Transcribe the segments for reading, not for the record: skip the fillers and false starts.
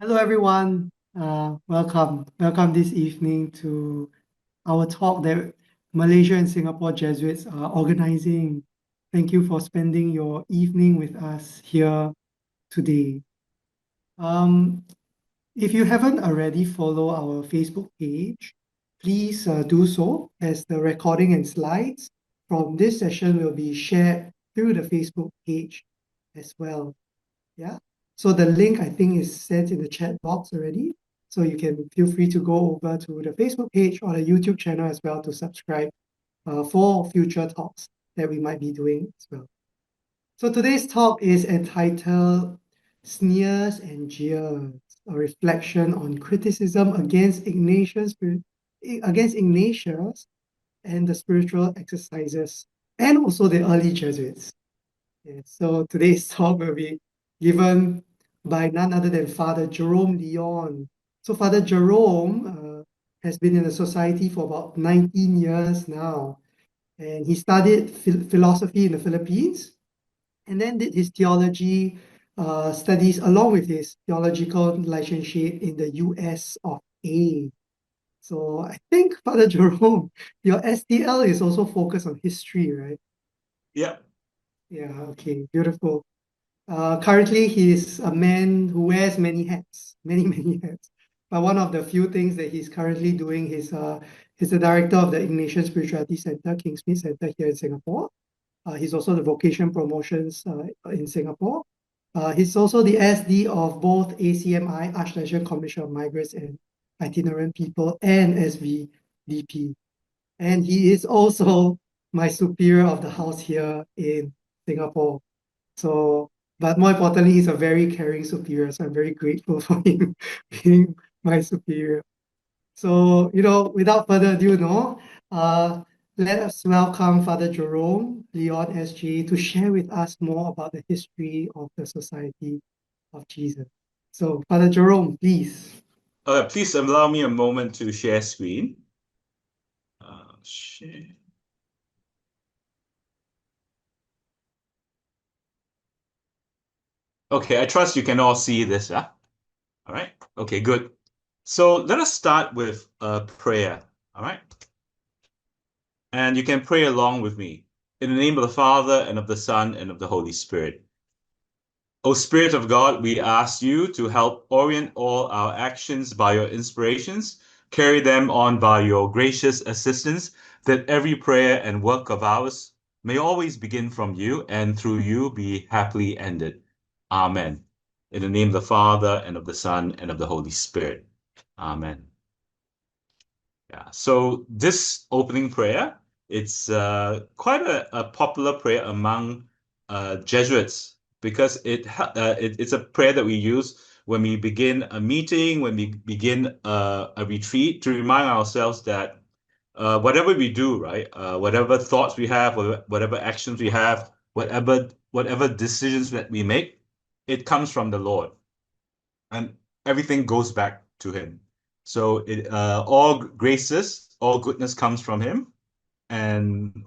Hello, everyone. Welcome this evening to our talk that Malaysia and Singapore Jesuits are organizing. Thank you for spending your evening with us here today. Um, if you haven't already follow our Facebook page, please do so, as the recording and slides from this session will be shared through the Facebook page as well. Yeah. So the link I think is sent in the chat box already. So you can feel free to go over to the Facebook page or the YouTube channel as well to subscribe for future talks that we might be doing as well. So today's talk is entitled Sneers and Jeers, a reflection on criticism against Ignatius and the spiritual exercises and also the early Jesuits. Yeah, so today's talk will be given by none other than Father Jerome Leon. So Father Jerome has been in the society for about 19 years now, and he studied philosophy in the Philippines, and then did his theology studies along with his theological licentiate in the US of A. So I think Father Jerome, your STL is also focused on history, right? Yeah. Yeah, okay, beautiful. Currently, he's a man who wears many hats, many, many hats. But one of the few things that he's currently doing is he's the director of the Ignatian Spirituality Center, Kingsmead Center here in Singapore. He's also the vocation promotions in Singapore. He's also the SD of both ACMI, Archdiocese Commission of Migrants and Itinerant People, and SVDP. And he is also my superior of the house here in Singapore. So, but more importantly, he's a very caring superior. So I'm very grateful for him being my superior. So, without further ado, uh, let us welcome Father Jerome Leon SG to share with us more about the history of the Society of Jesus. So, Father Jerome, please. Please allow me a moment to share screen. Share. Okay, I trust you can all see this, huh? All right. Okay, good. So let us start with a prayer. All right. And you can pray along with me. In the name of the Father, and of the Son, and of the Holy Spirit. O Spirit of God, we ask you to help orient all our actions by your inspirations, carry them on by your gracious assistance, that every prayer and work of ours may always begin from you and through you be happily ended. Amen. In the name of the Father, and of the Son, and of the Holy Spirit. Amen. Yeah. So this opening prayer, it's quite a popular prayer among Jesuits because it's a prayer that we use when we begin a meeting, when we begin a retreat to remind ourselves that whatever we do, right, whatever thoughts we have, whatever actions we have, whatever decisions that we make, it comes from the Lord and everything goes back to him. So all graces, all goodness comes from him, and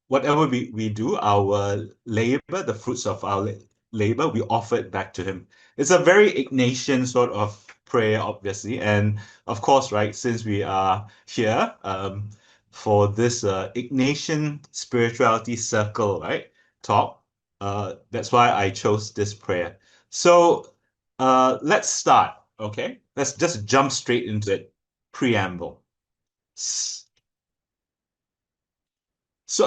whatever we do, our labor, the fruits of our labor, we offer it back to him. It's a very Ignatian sort of prayer, obviously, and of course, right, since we are here for this Ignatian spirituality circle, right, talk, that's why I chose this prayer. So let's start, okay? Let's just jump straight into it. Preamble. So,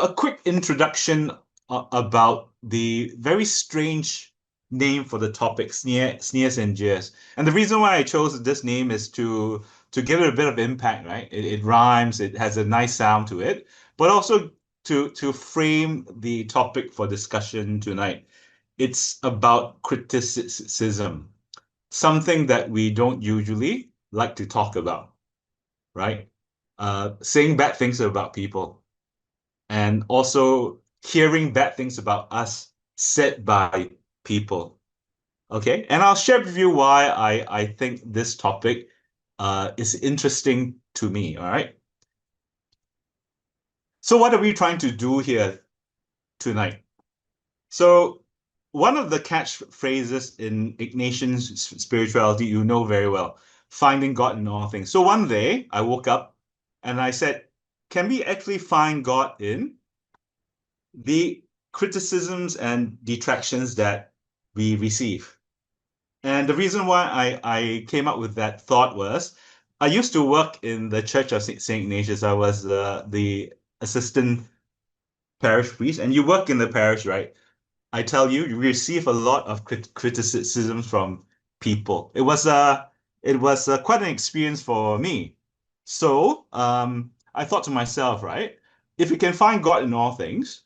a quick introduction about the very strange name for the topic, Sneers and Jeers. And the reason why I chose this name is to give it a bit of impact, right? It rhymes, it has a nice sound to it, but also to frame the topic for discussion tonight. It's about criticism, something that we don't usually like to talk about, right? Saying bad things about people and also hearing bad things about us said by people. Okay, and I'll share with you why I think this topic is interesting to me. All right. So what are we trying to do here tonight? So one of the catchphrases in Ignatian spirituality, you know very well, finding God in all things. So one day I woke up and I said, can we actually find God in the criticisms and detractions that we receive? And the reason why I came up with that thought was I used to work in the Church of St. Ignatius. I was the assistant parish priest, and you work in the parish, right? I tell you, you receive a lot of criticism from people. It was quite an experience for me. So I thought to myself, right, if you can find God in all things,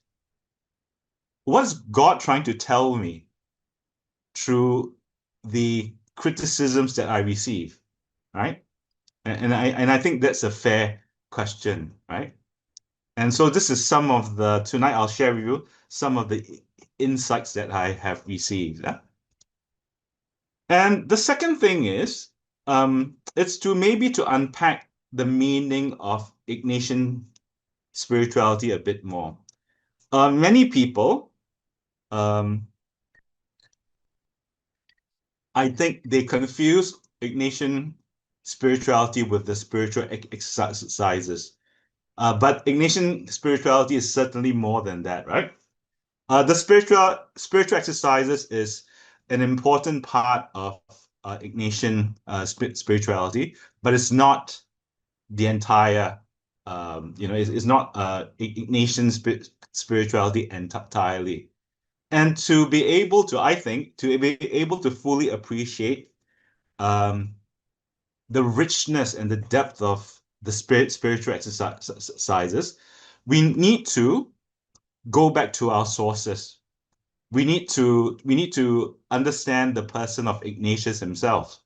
what's God trying to tell me through the criticisms that I receive, right? And I think that's a fair question, right? And so this is some of the tonight I'll share with you some of the insights that I have received. Yeah? And the second thing is, it's to maybe to unpack the meaning of Ignatian spirituality a bit more. Many people, um, I think they confuse Ignatian spirituality with the spiritual exercises. But Ignatian spirituality is certainly more than that, right? The spiritual exercises is an important part of Ignatian spirituality, but it's not the entire. It's not Ignatian spirituality entirely. And to be able to, I think, to be able to fully appreciate um, the richness and the depth of the spiritual exercises, we need to go back to our sources. We need to understand the person of Ignatius himself.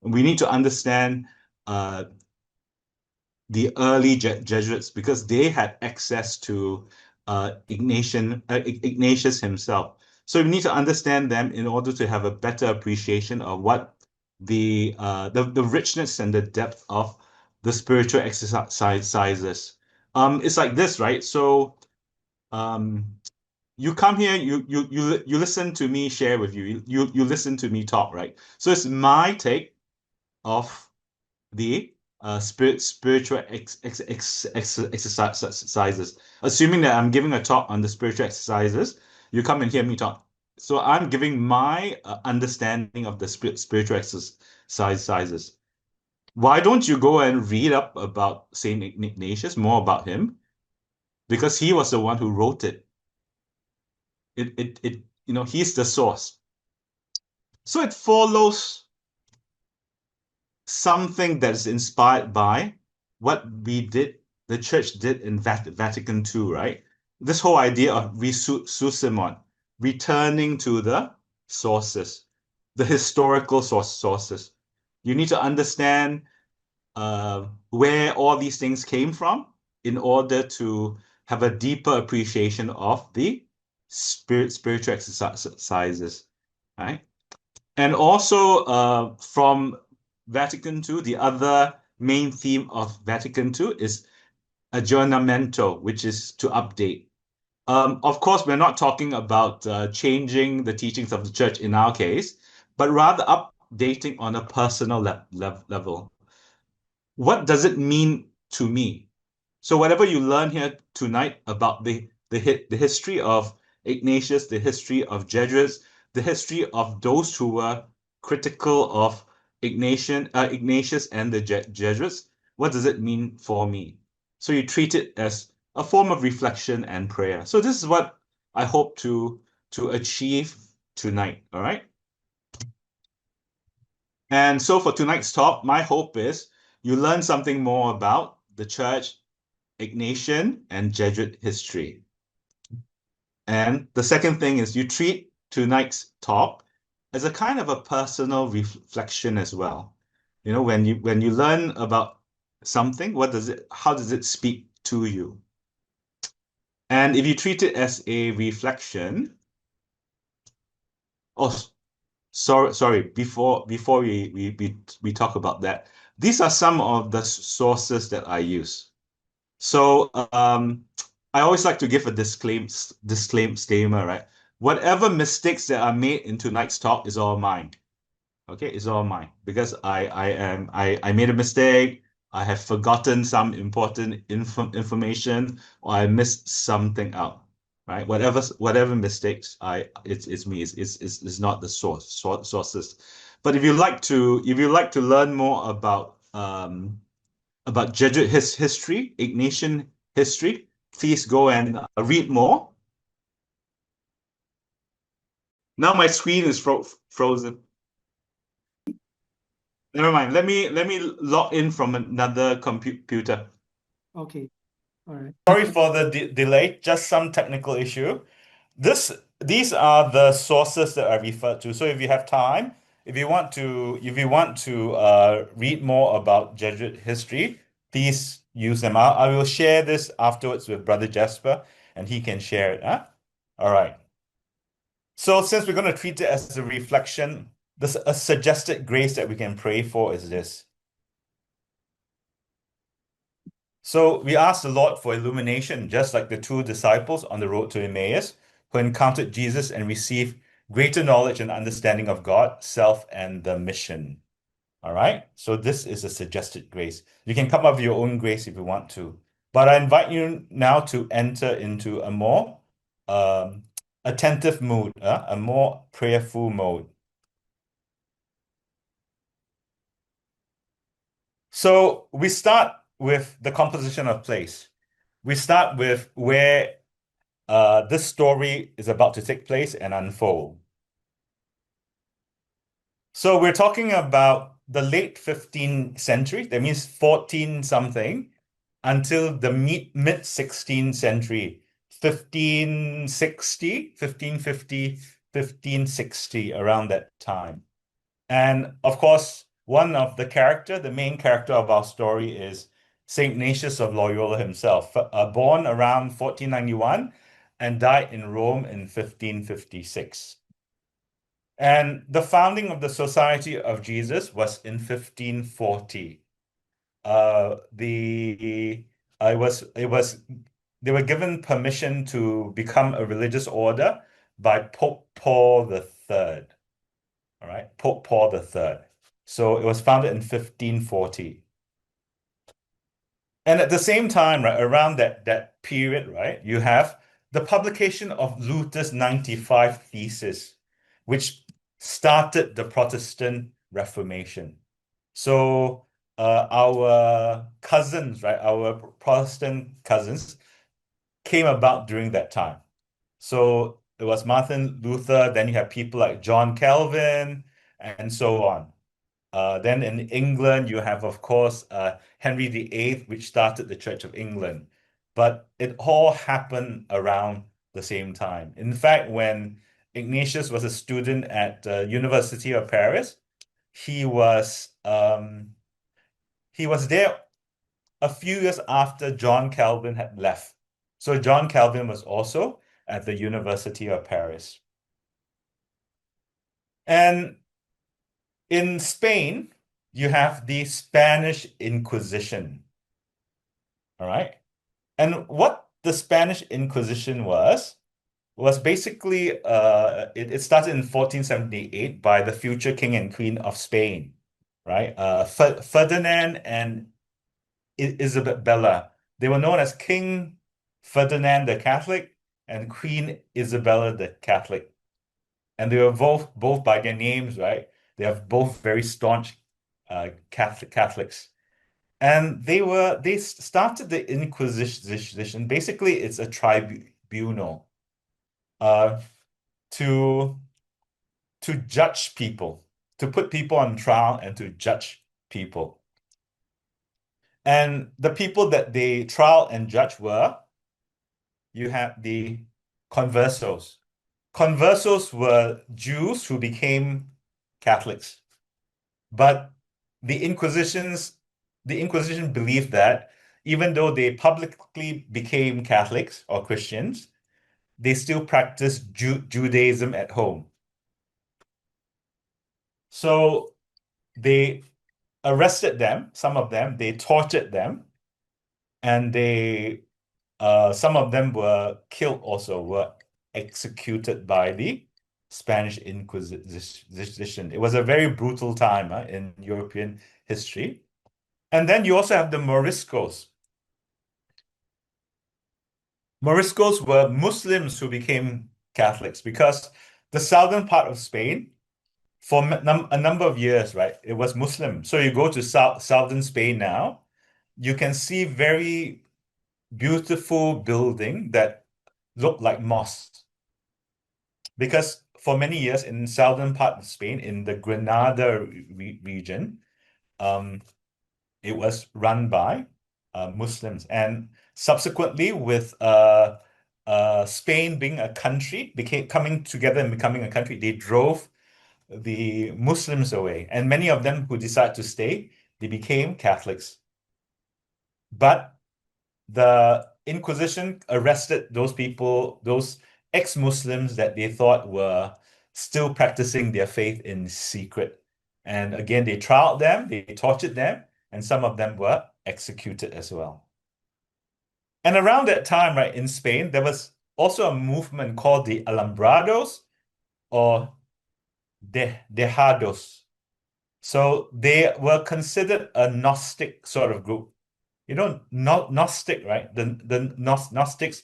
We need to understand uh, the early Jesuits because they had access to Ignatius himself. So we need to understand them in order to have a better appreciation of what the richness and the depth of the spiritual exercises. It's like this, right? So um, you come here, you listen to me share with you, you listen to me talk, right? So it's my take of the spiritual exercises. Assuming that I'm giving a talk on the spiritual exercises, you come and hear me talk. So I'm giving my understanding of the spiritual exercises. Why don't you go and read up about Saint Ignatius, more about him, because he was the one who wrote it. He's the source. So it follows something that is inspired by what the church did in Vatican II, right? This whole idea of resuscimon, returning to the sources, the historical sources. You need to understand where all these things came from in order to have a deeper appreciation of the spiritual exercises, right? And also from Vatican II, the other main theme of Vatican II is aggiornamento, which is to update. Of course, we're not talking about changing the teachings of the church in our case, but rather updating on a personal level. What does it mean to me? So whatever you learn here tonight about the history of Ignatius, the history of Jesuits, the history of those who were critical of Ignatius and the Jesuits, what does it mean for me? So you treat it as a form of reflection and prayer. So this is what I hope to achieve tonight. All right. And so for tonight's talk, my hope is you learn something more about the church, Ignatian, and Jesuit history. And the second thing is you treat tonight's talk as a kind of a personal reflection as well. When you learn about something, how does it speak to you? And if you treat it as a reflection, oh, sorry, before we talk about that, these are some of the sources that I use. So I always like to give a disclaimer, right? Whatever mistakes that are made in tonight's talk is all mine. Okay, it's all mine because I made a mistake. I have forgotten some important information, or I missed something out. Right? Whatever mistakes it's me. It's not the sources. But if you like to learn more about Jesuit history, Ignatian history, please go and read more. Now my screen is frozen. Never mind. Let me log in from another computer. Okay, all right. Sorry for the delay, just some technical issue. These are the sources that I referred to. So if you have time, if you want to read more about Jesuit history, please use them out. I will share this afterwards with Brother Jasper, and he can share it. Huh? All right. So since we're going to treat it as a reflection, a suggested grace that we can pray for is this. So we ask the Lord for illumination, just like the two disciples on the road to Emmaus, who encountered Jesus and received greater knowledge and understanding of God, self, and the mission. All right. So this is a suggested grace. You can come up with your own grace if you want to. But I invite you now to enter into a more attentive mood, a more prayerful mode. So we start with the composition of place. We start with where this story is about to take place and unfold. So we're talking about the late 15th century, that means 14 something, until the mid 16th century, 1560, 1550, 1560, around that time. And of course, the main character of our story is St Ignatius of Loyola himself, born around 1491 and died in Rome in 1556. And the founding of the Society of Jesus was in 1540. They were given permission to become a religious order by Pope Paul III. All right, Pope Paul III. So it was founded in 1540. And at the same time, right, around that period, right, you have the publication of Luther's 95 Theses, which started the Protestant Reformation. So our cousins, right, our Protestant cousins came about during that time. So it was Martin Luther, then you have people like John Calvin, and so on. Then in England, you have, of course, Henry VIII, which started the Church of England. But it all happened around the same time. In fact, when Ignatius was a student at the University of Paris, he was there a few years after John Calvin had left. So John Calvin was also at the University of Paris. And in Spain, you have the Spanish Inquisition. All right. And what the Spanish Inquisition was basically it started in 1478 by the future king and queen of Spain, right? Ferdinand and Isabella. They were known as King Ferdinand the Catholic and Queen Isabella the Catholic. And they were both by their names, right? They are both very staunch Catholics. And they started the Inquisition. Basically, it's a tribunal to judge people, to put people on trial and to judge people. And the people that they trial and judge you have the conversos. Conversos were Jews who became Catholics. But the Inquisition believed that even though they publicly became Catholics or Christians, they still practiced Judaism at home. So they arrested them, some of them, they tortured them, and some of them were killed also, were executed by the Spanish Inquisition. It was a very brutal time in European history. And then you also have the Moriscos. Moriscos were Muslims who became Catholics because the southern part of Spain, for a number of years, right, it was Muslim. So you go to southern Spain now, you can see very beautiful building that look like mosques. Because for many years in southern part of Spain, in the Granada region, it was run by Muslims. And subsequently, with Spain being a country, coming together and becoming a country, they drove the Muslims away. And many of them who decided to stay, they became Catholics. But the Inquisition arrested those people, those ex-Muslims that they thought were still practicing their faith in secret. And again, they trialed them, they tortured them, and some of them were executed as well. And around that time, right, in Spain, there was also a movement called the Alumbrados or Dejados. So they were considered a Gnostic sort of group. You know, Gnostic, right? The Gnostics,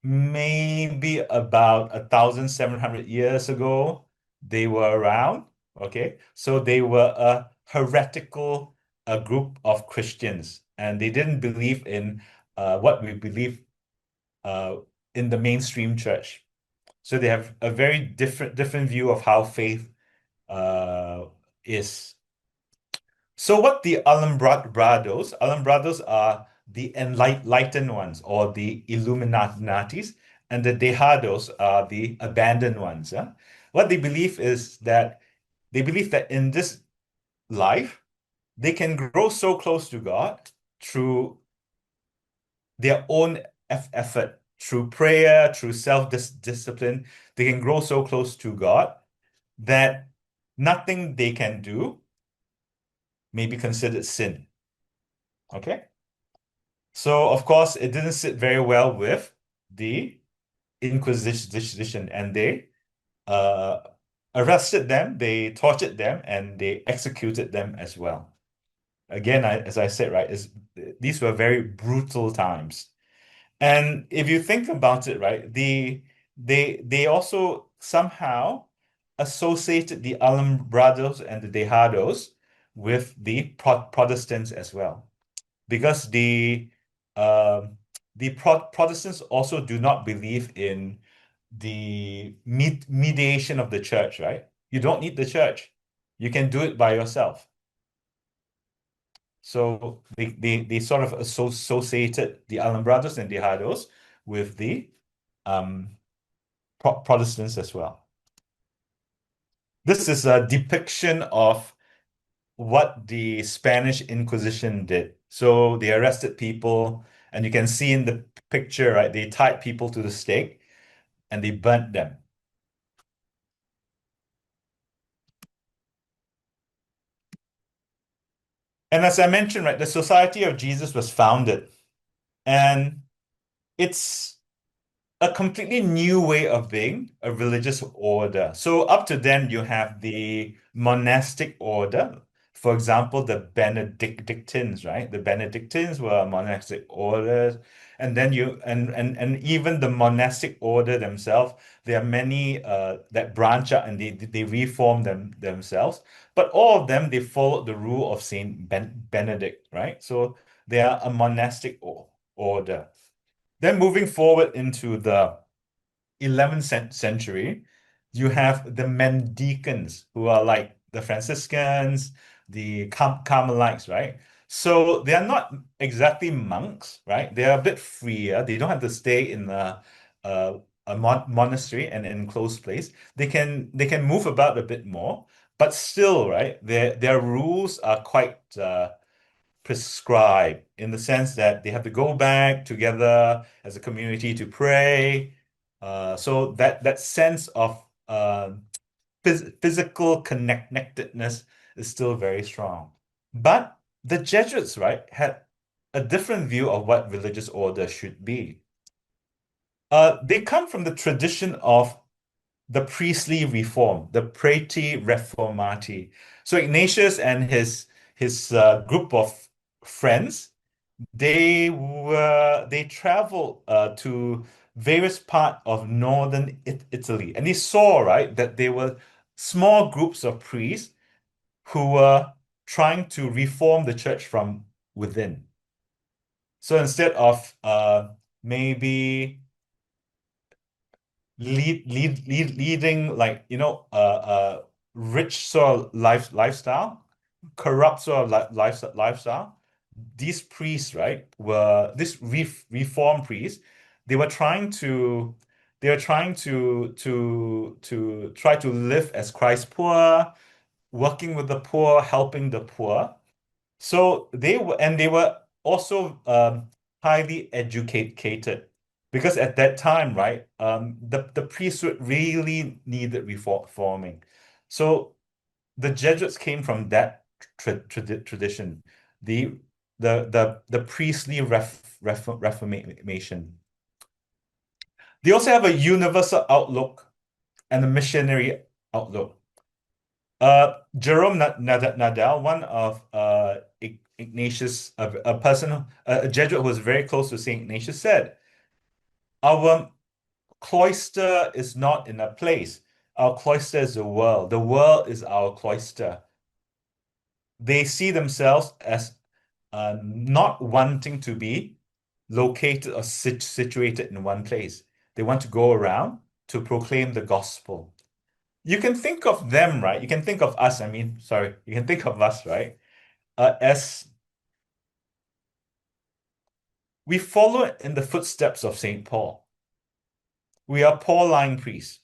maybe about 1,700 years ago, they were around. Okay, so they were a heretical group of Christians, and they didn't believe in what we believe in the mainstream church. So they have a very different view of how faith is. So what the Alumbrados are the enlightened ones or the Illuminatis, and the Dejados are the abandoned ones. What they believe is that they believe that in this life, they can grow so close to God through their own effort, through prayer, through self-discipline. They can grow so close to God that nothing they can do may be considered sin. Okay? So, of course, it didn't sit very well with the Inquisition, and they arrested them, they tortured them, and they executed them as well. Again, as I said, right, these were very brutal times. And if you think about it, right, they also somehow associated the Alumbrados and the Dejados with the Protestants as well, because Protestants also do not believe in the mediation of the church, right? You don't need the church. You can do it by yourself. So they sort of associated the Alumbrados and Dejados with the Protestants as well. This is a depiction of what the Spanish Inquisition did. So they arrested people, and you can see in the picture, right, they tied people to the stake and they burnt them. And as I mentioned, right, the Society of Jesus was founded, and it's a completely new way of being a religious order. So up to then, you have the monastic order. For example, the Benedictines, right? The Benedictines were a monastic order. And then and even the monastic order themselves, there are many that branch out and they reform themselves. But all of them, they followed the rule of Saint Benedict, right? So they are a monastic order. Then moving forward into the 11th century, you have the Mendicants, who are like the Franciscans, the Carmelites, right? So they are not exactly monks, right? They are a bit freer. They don't have to stay in a monastery and an enclosed place. They can move about a bit more, but still, right? Their rules are quite prescribed in the sense that they have to go back together as a community to pray. So that sense of physical connectedness is still very strong. But the Jesuits, right, had a different view of what religious order should be. They come from the tradition of the priestly reform, the Preti Reformati. So Ignatius and his group of friends, they traveled to various part of northern Italy, and they saw, right, that there were small groups of priests who were trying to reform the church from within. So instead of maybe leading, like, rich sort of lifestyle, corrupt sort of lifestyle, these priests, right, were this reform priests. They were trying to try to live as Christ poor, working with the poor, helping the poor. So they were also highly educated, because at that time, right, the priesthood really needed reforming. So the Jesuits came from that tradition, the the priestly reformation. They also have a universal outlook and a missionary outlook. Jerome Nadal, one of Ignatius, a person, a Jesuit who was very close to St Ignatius, said, "Our cloister is not in a place. Our cloister is the world. The world is our cloister." They see themselves as not wanting to be located or situated in one place. They want to go around to proclaim the gospel. You can think of them, right? You can think of us, you can think of us, right? As we follow in the footsteps of St. Paul. We are Pauline priests.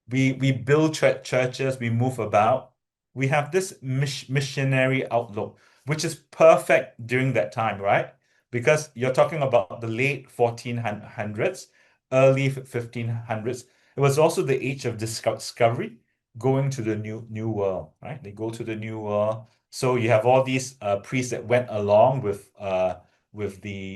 We build churches, we move about. We have this missionary outlook, which is perfect during that time, right? Because you're talking about the late 1400s, early 1500s. It was also the age of discovery, going to the new world, right? They go to the new world. So you have all these priests that went along with the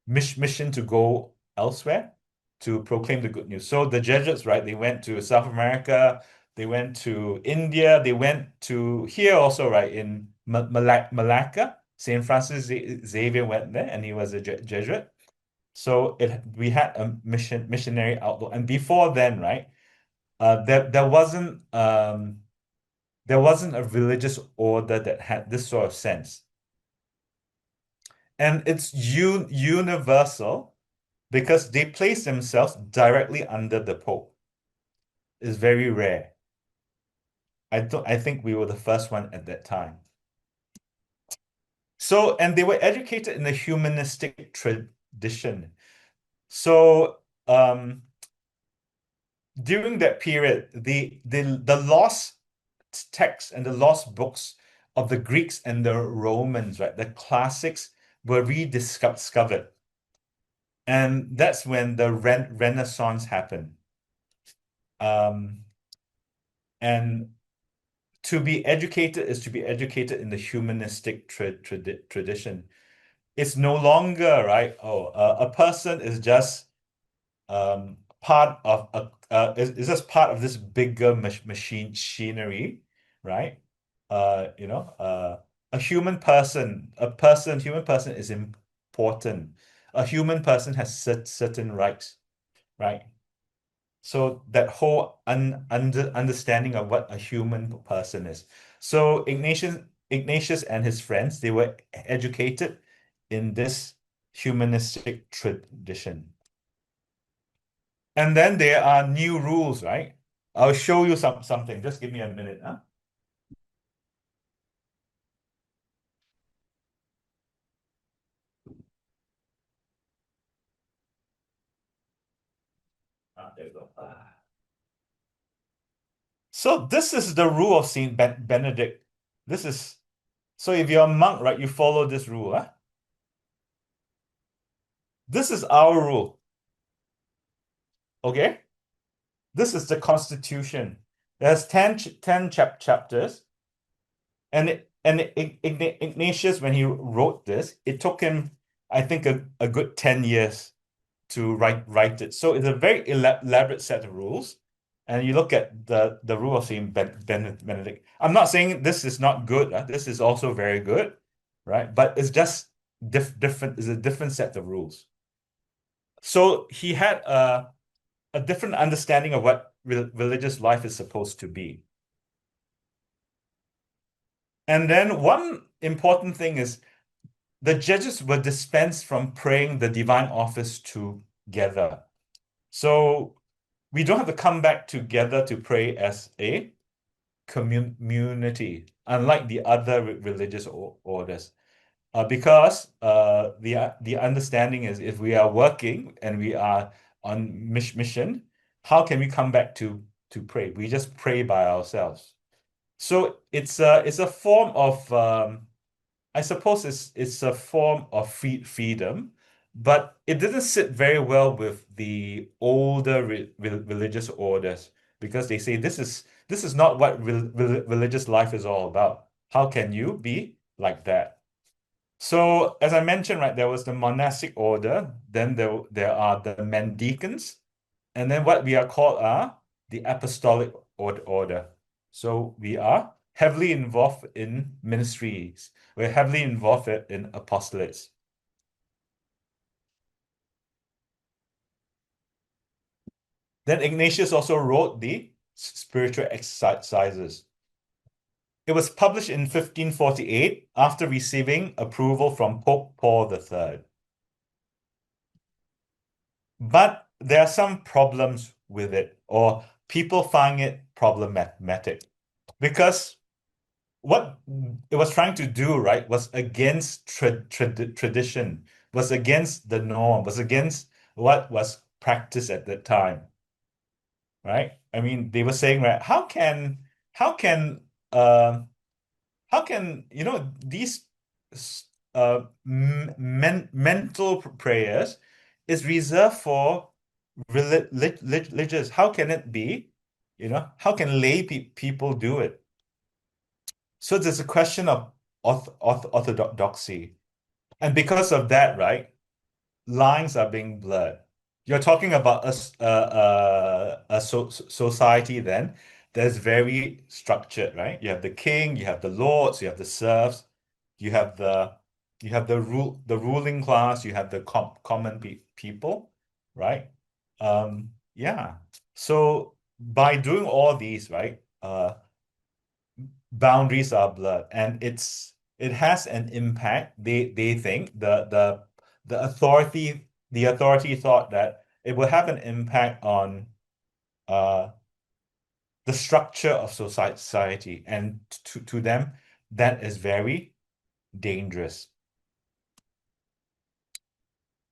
mission to go elsewhere to proclaim the good news. So the Jesuits, right, they went to South America, they went to India, they went to here also, right, in Malacca. St. Francis Xavier went there, and he was a Jesuit. So we had a missionary outlook. And before then, right, there wasn't a religious order that had this sort of sense. And it's universal, because they place themselves directly under the Pope. It's very rare. I think we were the first one at that time. So, and they were educated in the humanistic tradition. So, during that period, the lost texts and the lost books of the Greeks and the Romans, right, the classics, were rediscovered. And that's when the Renaissance happened. And to be educated is to be educated in the humanistic tradition. It's no longer, right, a person is just part of is just part of this bigger machinery, right? A human person is important. A human person has certain rights, right? So that whole understanding of what a human person is. So Ignatius and his friends, they were educated in this humanistic tradition. And then there are new rules, right? I'll show you something. Just give me a minute, huh? There we go. So this is the rule of Saint Benedict. So if you're a monk, right, you follow this rule, huh? This is our rule. Okay? This is the Constitution. There's 10 chapters. And Ignatius, when he wrote this, it took him, I think, a good 10 years to write it. So it's a very elaborate set of rules. And you look at the rule of Saint Benedict. I'm not saying this is not good. This is also very good, right? But it's just different. It's a different set of rules. So he had a different understanding of what religious life is supposed to be. And then one important thing is the Jesuits were dispensed from praying the divine office together. So we don't have to come back together to pray as a community, unlike the other religious orders. Because the understanding is if we are working and we are on mission, how can we come back to pray? We just pray by ourselves. So it's a form of I suppose it's a form of freedom, but it didn't sit very well with the older religious orders because they say this is not what religious life is all about. How can you be like that? So as I mentioned, right, there was the monastic order, then there are the mendicants, and then what we are called are the apostolic order. So we are heavily involved in ministries. We're heavily involved in apostolates. Then Ignatius also wrote the spiritual exercises. It was published in 1548 after receiving approval from Pope Paul III. But there are some problems with it, or people find it problematic, because what it was trying to do, right, was against tradition, was against the norm, was against what was practiced at that time, right? I mean, they were saying, right, how can uh, these mental prayers is reserved for religious. How can it be? How can lay people do it? So there's a question of orthodoxy. And because of that, right, lines are being blurred. You're talking about a society then that's very structured, right? You have the king, you have the lords, you have the serfs, you have the ruling class, you have the common people, right? Yeah. So by doing all these, right, boundaries are blurred, and it has an impact. They think the authority thought that it will have an impact on the structure of society, and to them that is very dangerous.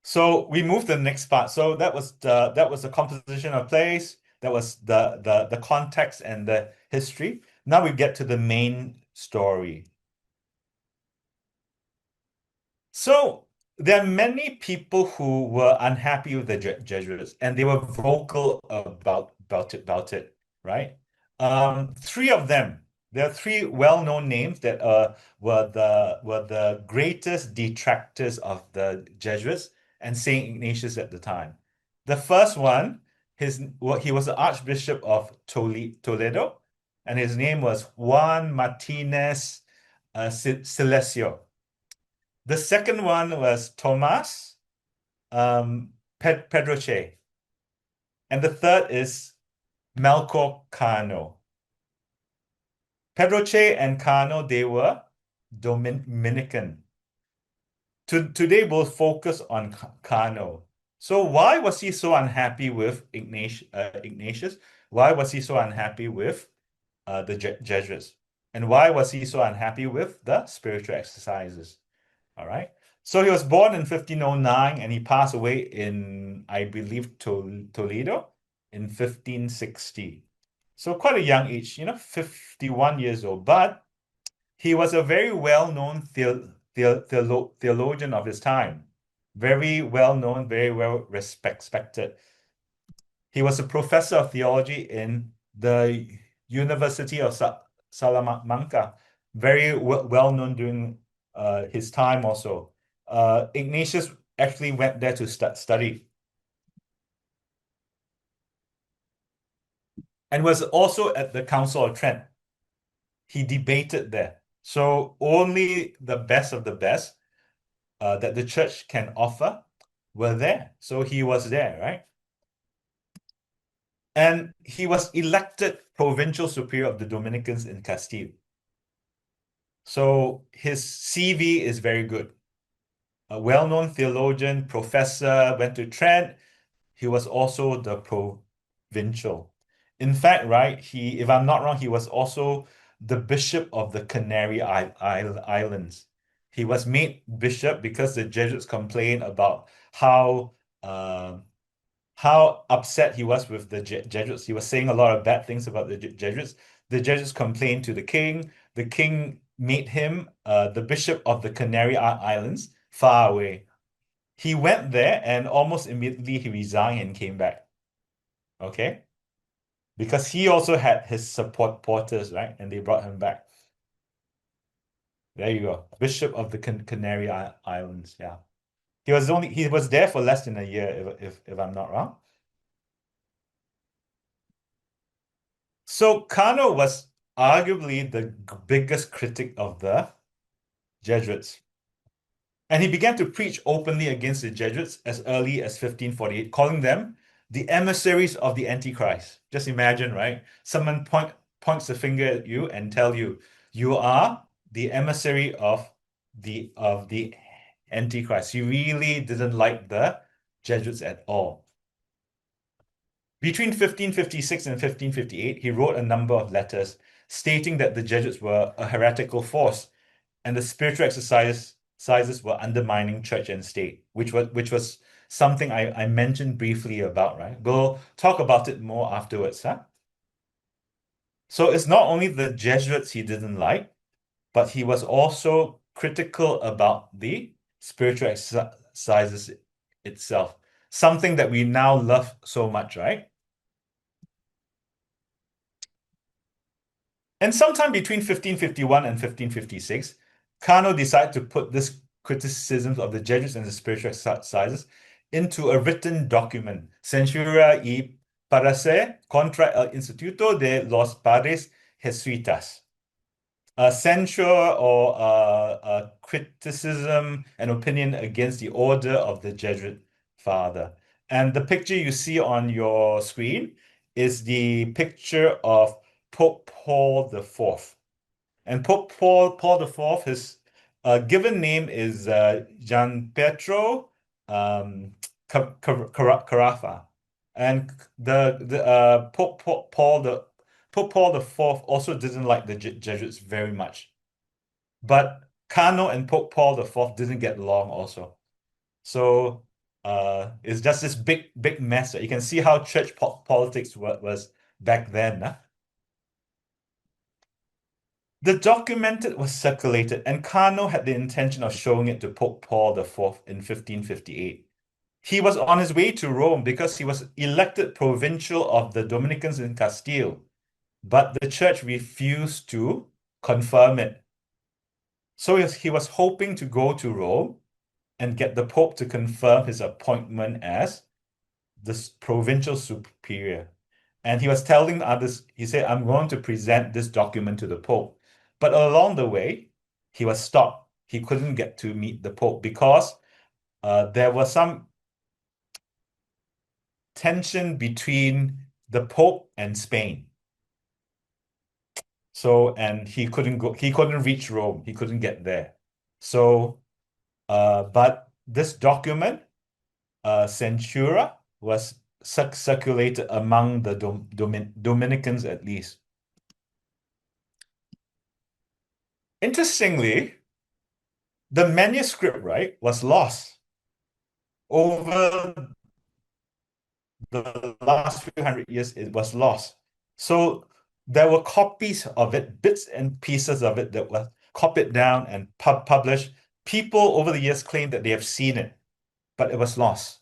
So we move to the next part. So that was the composition of place, that was the context and the history. Now we get to the main story. So there are many people who were unhappy with the Jesuits, and they were vocal about it, right? Three of them. There are three well-known names that were the greatest detractors of the Jesuits and St Ignatius at the time. The first one, he was the Archbishop of Toledo, and his name was Juan Martinez Silesio. The second one was Thomas Pedroche. And the third is Melchor Cano. Pedroche and Cano, they were Dominican. Today we'll focus on Cano. So why was he so unhappy with Ignatius? Why was he so unhappy with the Jesuits? And why was he so unhappy with the spiritual exercises? All right. So he was born in 1509 and he passed away in, I believe, Toledo in 1560. So quite a young age, 51 years old. But he was a very well-known theologian of his time. Very well-known, very well respected. He was a professor of theology in the University of Salamanca. Very well-known during his time also. Ignatius actually went there to study. and was also at the Council of Trent. He debated there. So only the best of the best that the church can offer were there. So he was there, right? And he was elected provincial superior of the Dominicans in Castile. So his CV is very good. A well-known theologian, professor, went to Trent. He was also the provincial. In fact, right, if I'm not wrong, he was also the bishop of the Canary Islands. He was made bishop because the Jesuits complained about how upset he was with the Jesuits. He was saying a lot of bad things about the Jesuits. The Jesuits complained to the king. The king made him the bishop of the Canary Islands, far away. He went there and almost immediately he resigned and came back. Okay? Because he also had his supporters, right? And they brought him back. There you go. Bishop of the Canary Islands. Yeah. He was there for less than a year, if I'm not wrong. So Cano was arguably the biggest critic of the Jesuits. And he began to preach openly against the Jesuits as early as 1548, calling them the emissaries of the Antichrist. Just imagine, right? Someone points the finger at you and tell you, you are the emissary of the Antichrist. He really didn't like the Jesuits at all. Between 1556 and 1558, he wrote a number of letters stating that the Jesuits were a heretical force and the spiritual exercises were undermining church and state, which was something I mentioned briefly about, right? We'll talk about it more afterwards, huh? So it's not only the Jesuits he didn't like, but he was also critical about the spiritual exercises itself, something that we now love so much, right? And sometime between 1551 and 1556, Cano decided to put this criticism of the Jesuits and the spiritual exercises into a written document, Censura y Parecer contra el Instituto de los Padres Jesuitas. A censure or a criticism and opinion against the order of the Jesuit father. And the picture you see on your screen is the picture of Pope Paul IV. And Pope Paul IV, his given name is Gian Pietro Carafa. And Pope Paul IV also didn't like the Jesuits very much. But Cano and Pope Paul IV didn't get along also. So it's just this big mess. You can see how church politics was back then. Huh? The document was circulated, and Cano had the intention of showing it to Pope Paul IV in 1558. He was on his way to Rome because he was elected provincial of the Dominicans in Castile, but the church refused to confirm it. So he was hoping to go to Rome and get the Pope to confirm his appointment as the provincial superior. And he was telling others, he said, I'm going to present this document to the Pope. But along the way, he was stopped. He couldn't get to meet the Pope because there was some tension between the Pope and Spain. So, and he couldn't reach Rome. He couldn't get there. So, but this document, Censura, was circulated among the Dominicans at least. Interestingly, the manuscript, right, was lost over the last few hundred years. It was lost. So there were copies of it, bits and pieces of it that were copied down and published. People over the years claim that they have seen it, but it was lost.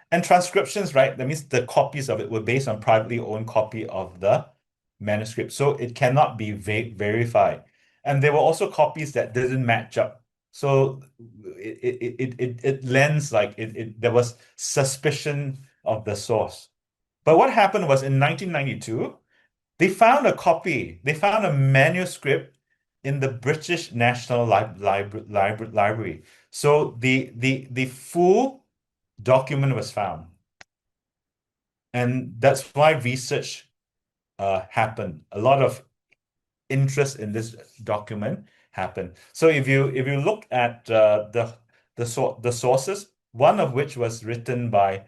And transcriptions, right? That means the copies of it were based on privately owned copy of the manuscript. So it cannot be verified. And there were also copies that didn't match up So it lends like there was suspicion of the source. But what happened was in 1992, they found a copy, they found a manuscript in the British National Library. So the full document was found. And that's why research happened. A lot of interest in this document happened. So if you look at the sources, one of which was written by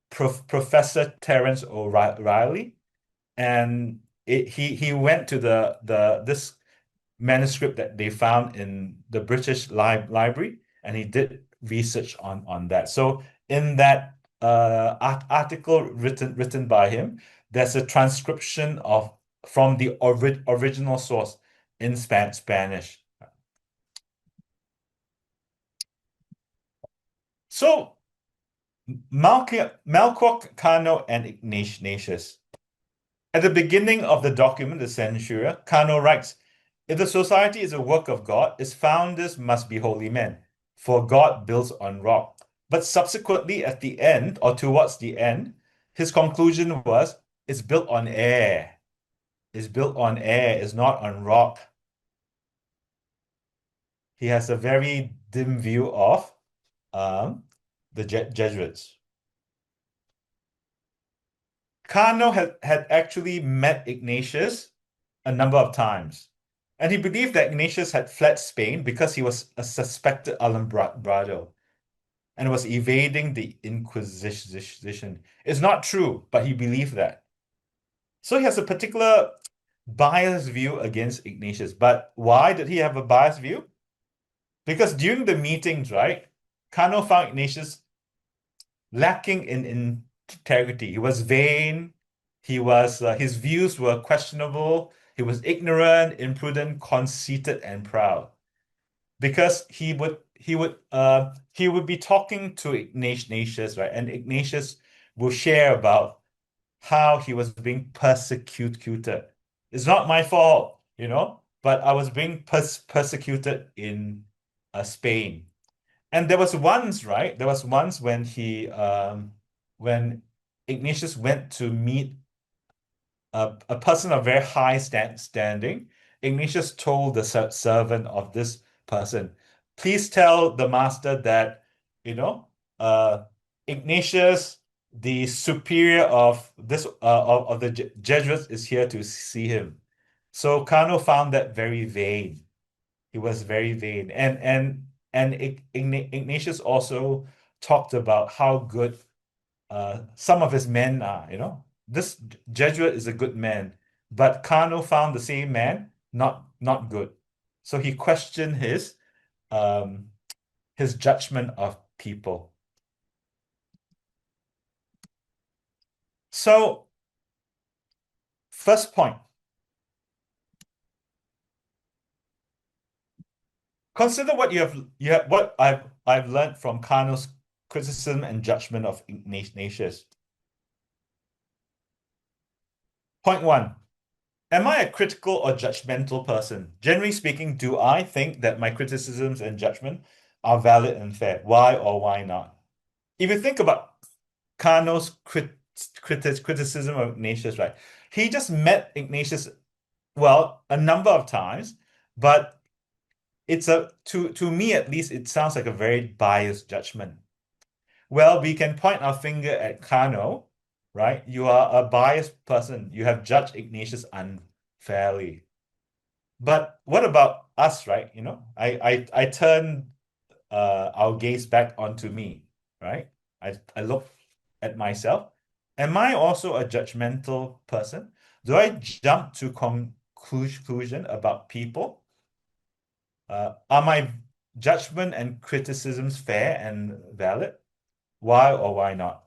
Professor Terence O'Reilly, and he went to this manuscript that they found in the British Library, and he did research on that. So in that article written by him, there's a transcription of from the original source in Spanish. So Melchior, Cano, and Ignatius. At the beginning of the document, the Censura, Cano writes, "If the society is a work of God, its founders must be holy men, for God builds on rock." But subsequently, at the end, or towards the end, his conclusion was, it's built on air. It's built on air, it's not on rock. He has a very dim view of the Jesuits. Cano had actually met Ignatius a number of times, and he believed that Ignatius had fled Spain because he was a suspected alumbrado and was evading the Inquisition. It's not true, but he believed that. So he has a particular biased view against Ignatius. But why did he have a biased view? Because during the meetings, right, Cano found Ignatius lacking in integrity. He was vain. His views were questionable. He was ignorant, imprudent, conceited, and proud. Because he would be talking to Ignatius, right? And Ignatius will share about how he was being persecuted. It's not my fault, but I was being persecuted in Spain. And there was once, right? There was once when Ignatius went to meet a person of very high standing. Ignatius told the servant of this person, "Please tell the master that, Ignatius, the superior of this of the Jesuits, is here to see him." So Cano found that very vain. He was very vain, and Ignatius also talked about how good some of his men are. This Jesuit is a good man, but Cano found the same man not good. So he questioned his judgment of people. So, first point. Consider what I've learned from Cano's criticism and judgment of Ignatius. Point 1. Am I a critical or judgmental person? Generally speaking, do I think that my criticisms and judgment are valid and fair? Why or why not? If you think about Cano's criticism of Ignatius, right? He just met Ignatius, well, a number of times, but to me at least, it sounds like a very biased judgment. Well, we can point our finger at Cano, right? You are a biased person. You have judged Ignatius unfairly. But what about us, right? I turn our gaze back onto me, right? I look at myself. Am I also a judgmental person? Do I jump to conclusion about people? Are my judgment and criticisms fair and valid? Why or why not?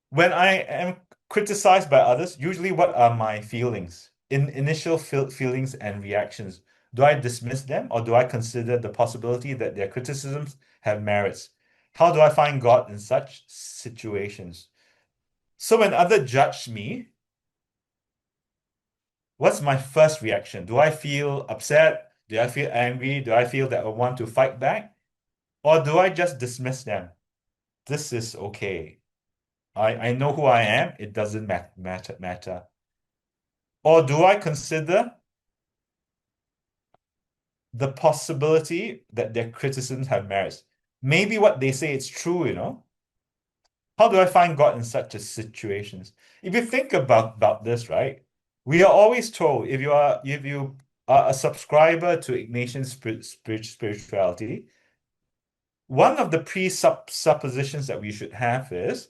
When I am criticized by others, usually what are my feelings? Initial feelings and reactions. Do I dismiss them, or do I consider the possibility that their criticisms have merits? How do I find God in such situations? So when others judge me, what's my first reaction? Do I feel upset, Do I feel angry? Do I feel that I want to fight back? Or do I just dismiss them? This is okay. I know who I am. It doesn't matter. Or do I consider the possibility that their criticisms have merits? Maybe what they say is true, you know? How do I find God in such a situations? If you think about this, right? We are always told if you are a subscriber to Ignatian spirituality, one of the presuppositions that we should have is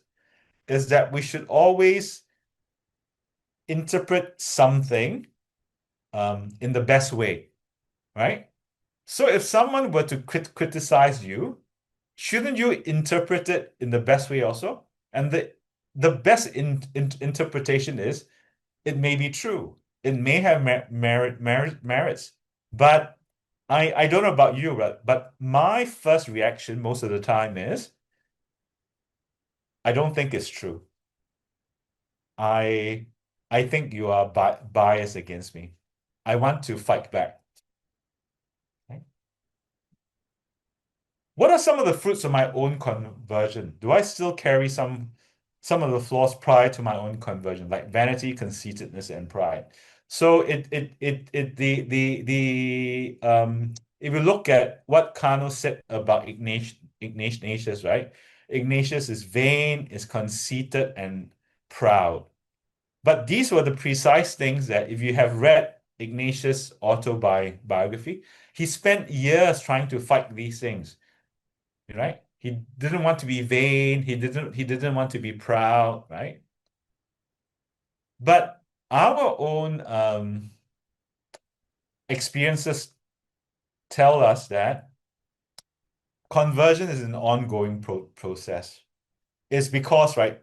that we should always interpret something in the best way, right? So if someone were to criticize you, shouldn't you interpret it in the best way also? And the best interpretation is it may be true. It may have merits. But I don't know about you, but my first reaction most of the time is I don't think it's true. I think you are biased against me. I want to fight back. Okay? What are some of the fruits of my own conversion? Do I still carry some of the flaws prior to my own conversion, like vanity, conceitedness, and pride? So if you look at what Cano said about Ignatius, right? Ignatius is vain, is conceited, and proud. But these were the precise things that if you have read Ignatius' autobiography, he spent years trying to fight these things, right? He didn't want to be vain. He didn't want to be proud, right? But our own experiences tell us that conversion is an ongoing process. It's because, right,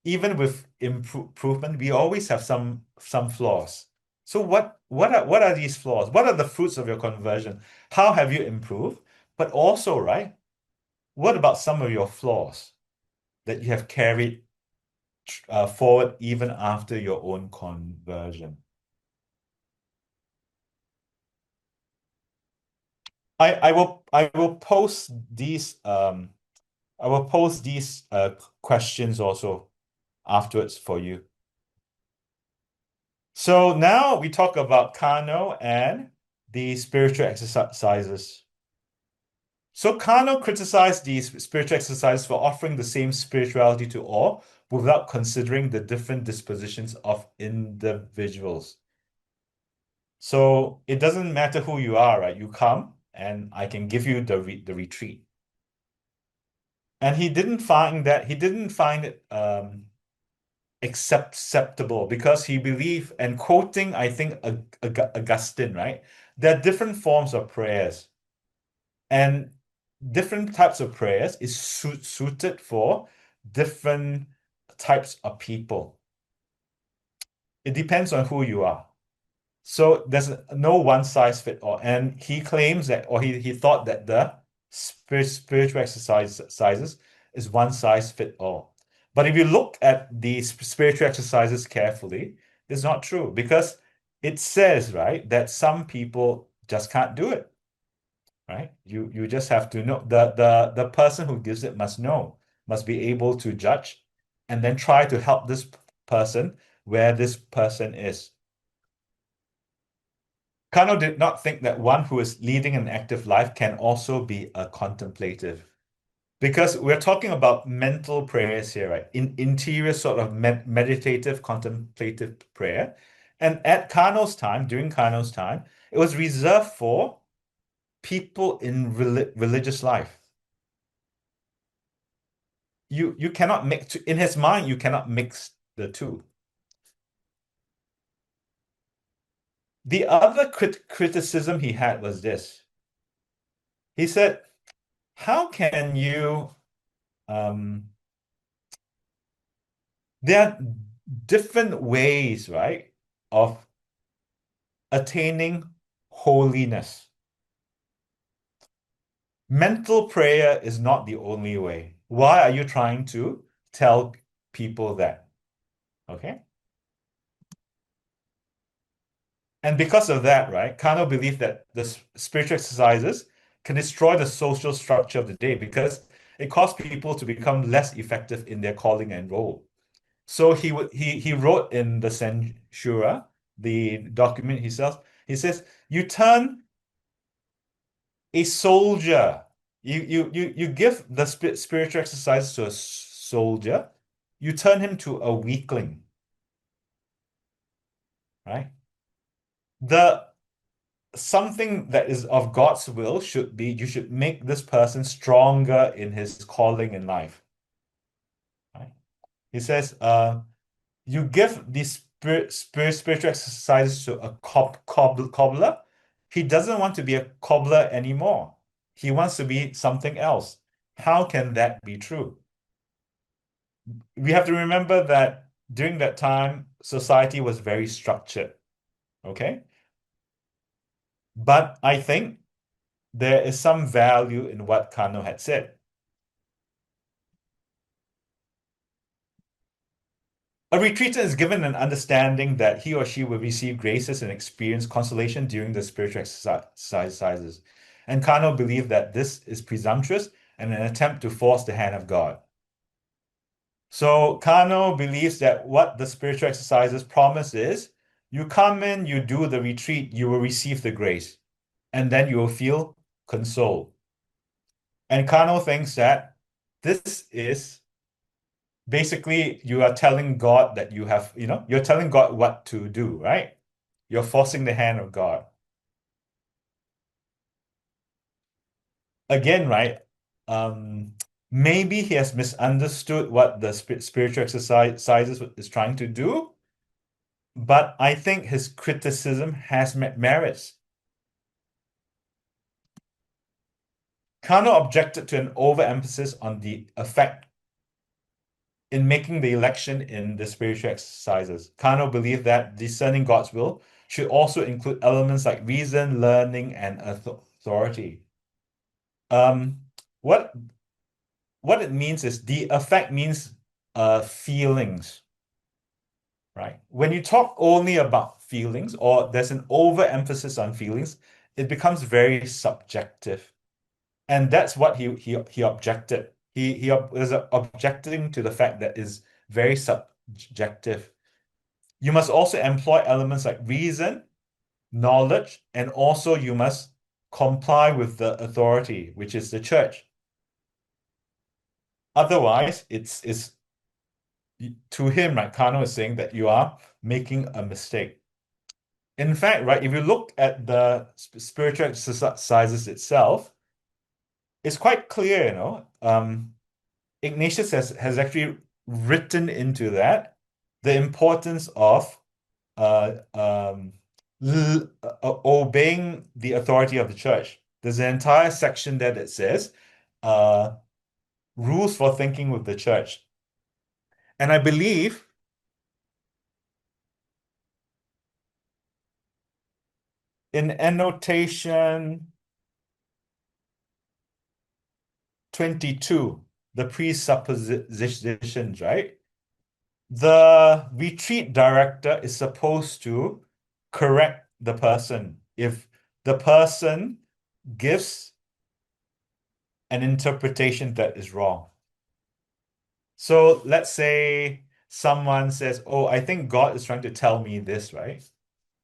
even with improvement, we always have some flaws. So what are these flaws? What are the fruits of your conversion? How have you improved? But also, right, what about some of your flaws that you have carried forward even after your own conversion? I will post these questions also afterwards for you. So now we talk about Kano and the spiritual exercises. So Kano criticized these spiritual exercises for offering the same spirituality to all without considering the different dispositions of individuals. So it doesn't matter who you are, right? You come and I can give you the retreat. And he didn't find it acceptable because he believed, and quoting, I think, Augustine, right? There are different forms of prayers, and different types of prayers is suited for different types of people. It depends on who you are. So there's no one size fit all. And he claims that, or he thought that the spiritual exercises is one size fit all. But if you look at these spiritual exercises carefully, it's not true because it says, right, that some people just can't do it, right? You just have to know. The person who gives it must know, must be able to judge, and then try to help this person where this person is. Kano did not think that one who is leading an active life can also be a contemplative. Because we're talking about mental prayers here, right? In interior sort of meditative, contemplative prayer. And at Kano's time, during Kano's time, it was reserved for people in religious life. You cannot mix, in his mind, you cannot mix the two. The other criticism he had was this. He said, how can you there are different ways, right, of attaining holiness. Mental prayer is not the only way. Why are you trying to tell people that? Okay. And because of that, right, Kano believed that the spiritual exercises can destroy the social structure of the day because it caused people to become less effective in their calling and role. So he wrote in the Censura, the document he says, you turn a soldier, you give the spiritual exercises to a soldier, you turn him to a weakling, right? The something that is of God's will should be you should make this person stronger in his calling in life. Right? He says, you give these spiritual exercises to a cobbler. He doesn't want to be a cobbler anymore. He wants to be something else. How can that be true? We have to remember that during that time, society was very structured. Okay? But I think there is some value in what Kano had said. A retreatant is given an understanding that he or she will receive graces and experience consolation during the spiritual exercises. And Kano believed that this is presumptuous and an attempt to force the hand of God. So Kano believes that what the spiritual exercises promise is, you come in, you do the retreat, you will receive the grace, and then you will feel consoled. And Kano thinks that this is basically you are telling God that you have, you're telling God what to do, right? You're forcing the hand of God. Again, right? Maybe he has misunderstood what the spiritual exercises is trying to do, but I think his criticism has merits. Kano objected to an overemphasis on the effect in making the election in the spiritual exercises. Kano believed that discerning God's will should also include elements like reason, learning, and authority. What it means is the effect means feelings, right? When you talk only about feelings or there's an overemphasis on feelings, it becomes very subjective. And that's what he objected. He was objecting to the fact that is very subjective. You must also employ elements like reason, knowledge, and also you must comply with the authority, which is the church. Otherwise, it's to him, right? Kano is saying that you are making a mistake. In fact, right, if you look at the spiritual exercises itself, it's quite clear, Ignatius has actually written into that the importance of obeying the authority of the church. There's an entire section there that says rules for thinking with the church. And I believe in annotation 22, the presuppositions, right? The retreat director is supposed to correct the person if the person gives an interpretation that is wrong. So let's say someone says, oh, I think God is trying to tell me this, right?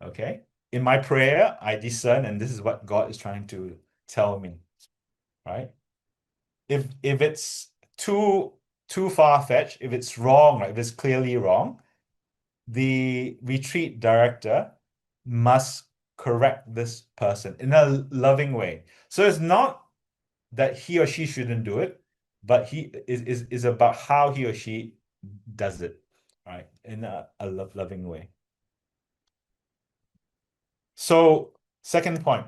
Okay. In my prayer, I discern, and this is what God is trying to tell me, right? If it's too far-fetched, if it's wrong, right? If it's clearly wrong, the retreat director must correct this person in a loving way. So it's not that he or she shouldn't do it, but he is about how he or she does it, right? In a loving way. So, second point,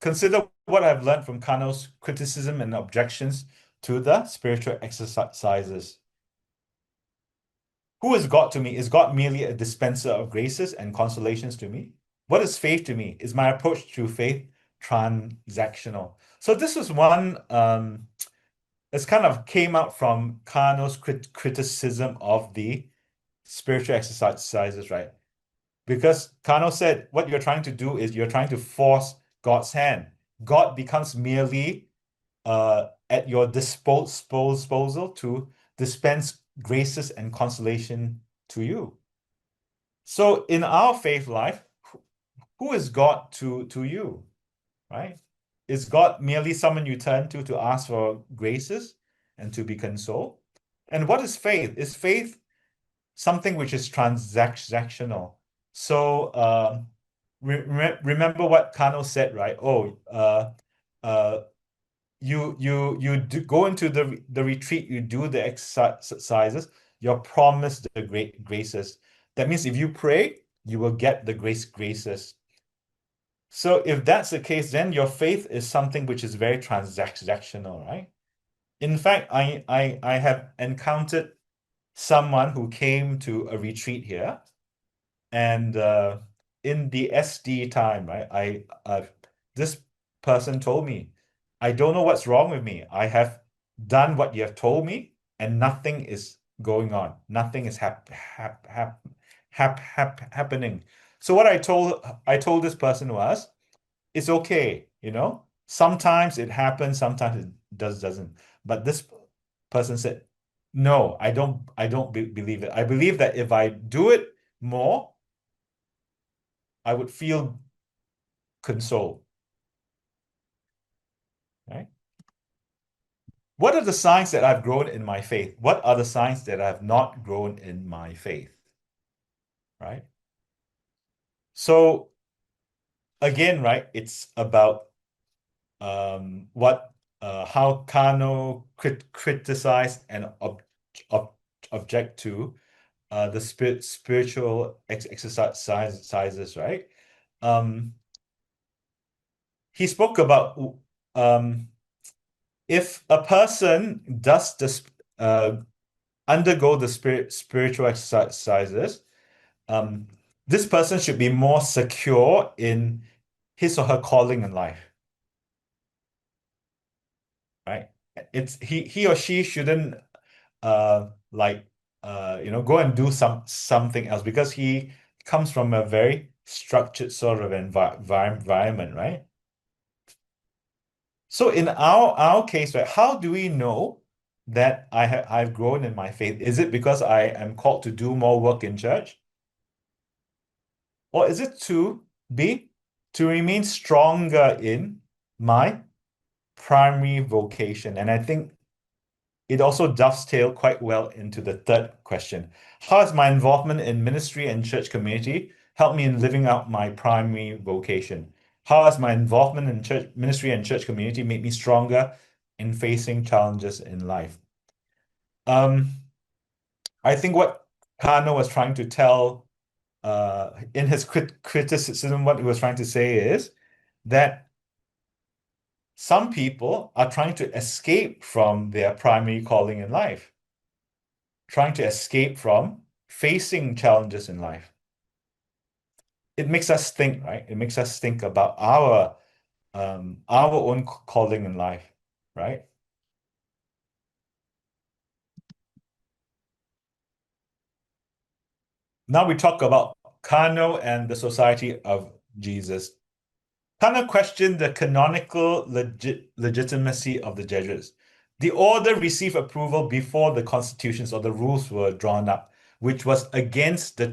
consider what I've learned from Kano's criticism and objections to the spiritual exercises. Who is God to me? Is God merely a dispenser of graces and consolations to me? What is faith to me? Is my approach to faith transactional? So this was one, it's kind of came out from Kano's criticism of the spiritual exercises, right? Because Kano said, what you're trying to do is you're trying to force God's hand. God becomes merely at your disposal to dispense graces and consolation to you. So in our faith life, who is God to you, right? Is God merely someone you turn to ask for graces and to be consoled? And what is faith? Is faith something which is transactional? So remember what Kano said, right? You do go into the retreat, you do the exercises, you're promised the great graces. That means if you pray, you will get the graces. So if that's the case, then your faith is something which is very transactional, right? In fact, I have encountered someone who came to a retreat here, and in the SD time, right, this person told me, I don't know what's wrong with me. I have done what you have told me, and nothing is going on. Nothing is happening. So what I told this person was, it's okay, Sometimes it happens, sometimes it doesn't. But this person said, no, I don't believe it. I believe that if I do it more, I would feel consoled. Right? What are the signs that I've grown in my faith? What are the signs that I have not grown in my faith? Right? So again, right, it's about how Kano criticize and object to the spiritual exercises, right? He spoke about if a person does this undergo the spiritual exercises, this person should be more secure in his or her calling in life. Right? It's he or she shouldn't go and do something else, because he comes from a very structured sort of environment, right? So in our case, right, how do we know that I've grown in my faith? Is it because I am called to do more work in church? Or is it to remain stronger in my primary vocation? And I think it also dovetails quite well into the third question. How has my involvement in ministry and church community helped me in living out my primary vocation? How has my involvement in church ministry and church community made me stronger in facing challenges in life? I think what Kano was trying to tell in his criticism, what he was trying to say is that some people are trying to escape from their primary calling in life, trying to escape from facing challenges in life. It makes us think, right? It makes us think about our own calling in life, right? Now we talk about Kano and the Society of Jesus. Kano questioned the canonical legitimacy of the Jesuits. The order received approval before the constitutions or the rules were drawn up, which was against the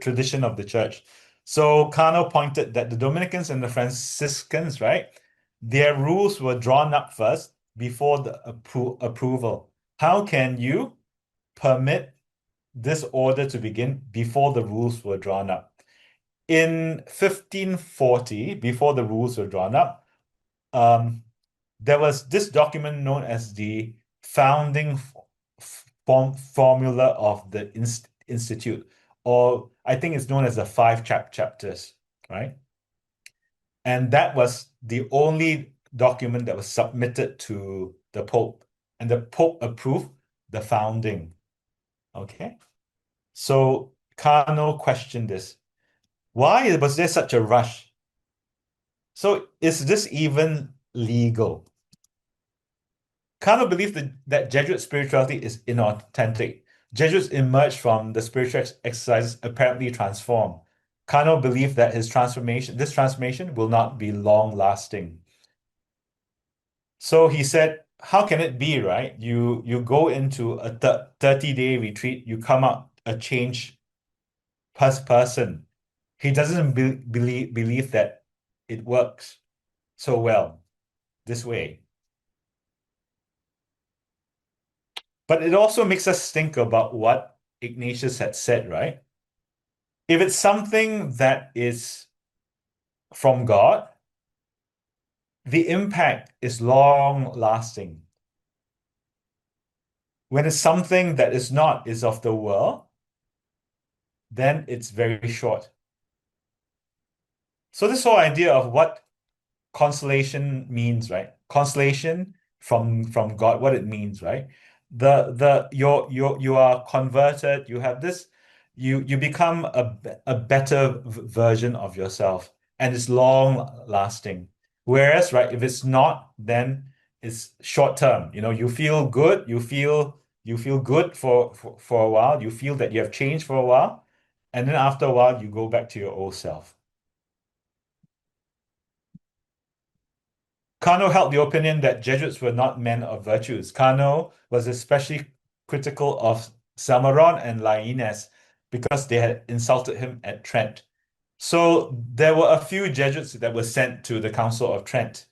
tradition of the church. So Kano pointed that the Dominicans and the Franciscans, right, their rules were drawn up first before the approval. How can you permit this order to begin before the rules were drawn up? In 1540, before the rules were drawn up, there was this document known as the founding formula of the institute, or I think it's known as the five chapters, right? And that was the only document that was submitted to the Pope, and the Pope approved the founding. Okay, so Kano questioned this. Why was there such a rush? So is this even legal? Kano believed that Jesuit spirituality is inauthentic. Jesuits emerged from the spiritual exercises apparently transformed. Kano believed that this transformation will not be long-lasting. So he said, how can it be, right? You go into a 30-day retreat, you come out a changed person. He doesn't believe that it works so well this way. But it also makes us think about what Ignatius had said, right? If it's something that is from God, the impact is long lasting. When it's something that is not, is of the world, then it's very short. So this whole idea of what consolation means, right? Consolation from God, what it means, right? You are converted, you have this, you become a better version of yourself, and it's long lasting. Whereas, right, if it's not, then it's short term. You feel good, you feel good for a while, you feel that you have changed for a while, and then after a while you go back to your old self. Kano held the opinion that Jesuits were not men of virtues. Kano was especially critical of Salmeron and Laínez because they had insulted him at Trent. So there were a few Jesuits that were sent to the Council of Trent.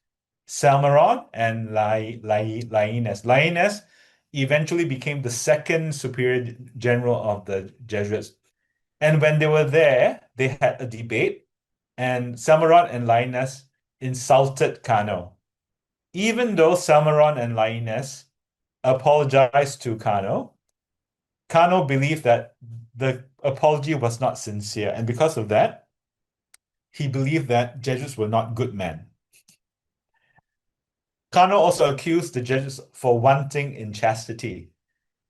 Salmeron and Laínez. Laínez eventually became the second superior general of the Jesuits. And when they were there, they had a debate, and Salmeron and Laínez insulted Kano. Even though Salmeron and Laínez apologized to Kano, Kano believed that the apology was not sincere, and because of that, he believed that Jesuits were not good men. Kano also accused the Jesuits for wanting in chastity.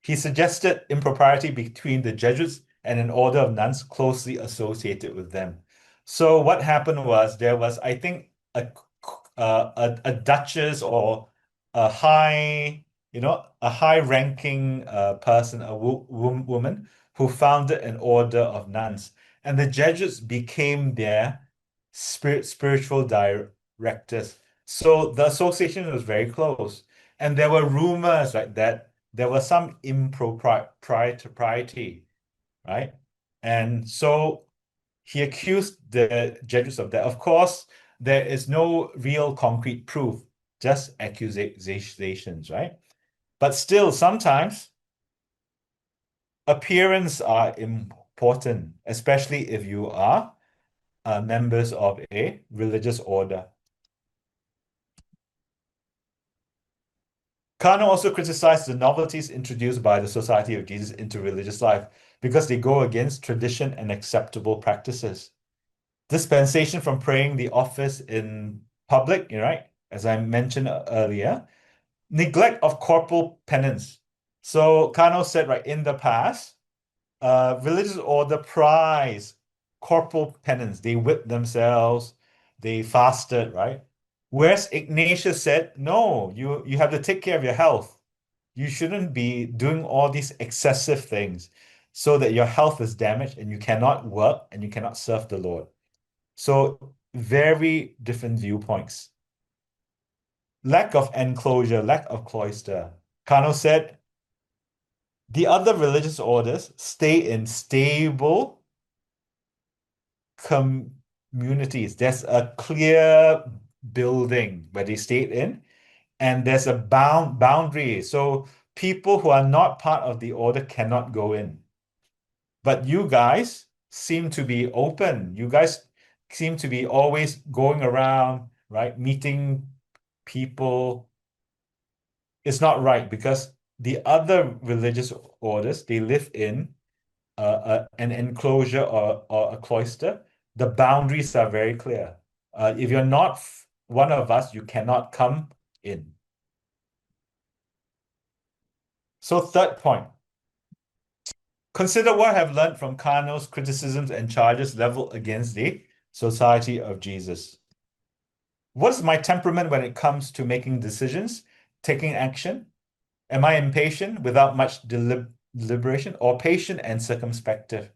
He suggested impropriety between the Jesuits and an order of nuns closely associated with them. So what happened was there was, I think, a duchess or a high-ranking person, a woman who founded an order of nuns, and the Jesuits became their spiritual directors. So the association was very close, and there were rumors like that there was some impropriety, right? And so he accused the Jesuits of that. Of course, there is no real concrete proof, just accusations, right? But still, sometimes appearances are important, especially if you are members of a religious order. Kano also criticized the novelties introduced by the Society of Jesus into religious life because they go against tradition and acceptable practices. Dispensation from praying the office in public, right? As I mentioned earlier, neglect of corporal penance. So Kano said, right, in the past, religious order prized corporal penance. They whipped themselves, they fasted, right? Whereas Ignatius said, no, you have to take care of your health. You shouldn't be doing all these excessive things so that your health is damaged and you cannot work and you cannot serve the Lord. So very different viewpoints. Lack of enclosure, lack of cloister. Kano said, the other religious orders stay in stable communities. There's a clear building where they stayed in, and there's a boundary. So people who are not part of the order cannot go in. But you guys seem to be open. You guys seem to be always going around, right? Meeting people. It's not right because the other religious orders, they live in an enclosure or a cloister. The boundaries are very clear. If you're not one of us, you cannot come in. So third point, consider what I have learned from Kano's criticisms and charges leveled against the Society of Jesus. What is my temperament when it comes to making decisions, taking action? Am I impatient without much deliberation, or patient and circumspective?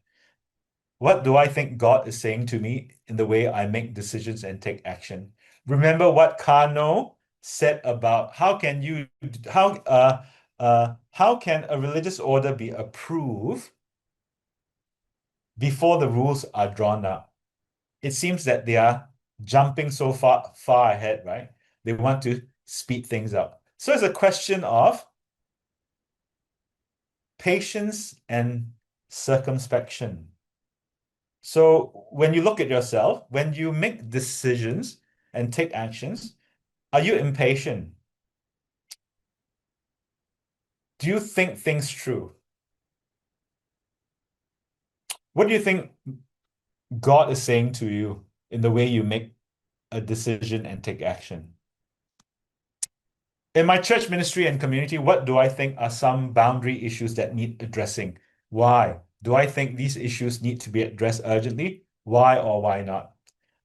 What do I think God is saying to me in the way I make decisions and take action? Remember what Kano said about how can a religious order be approved before the rules are drawn up? It seems that they are jumping so far ahead, right? They want to speed things up. So it's a question of patience and circumspection. So when you look at yourself, when you make decisions and take actions, are you impatient? Do you think things through? What do you think God is saying to you in the way you make a decision and take action? In my church ministry and community, what do I think are some boundary issues that need addressing? Why? Do I think these issues need to be addressed urgently? Why or why not?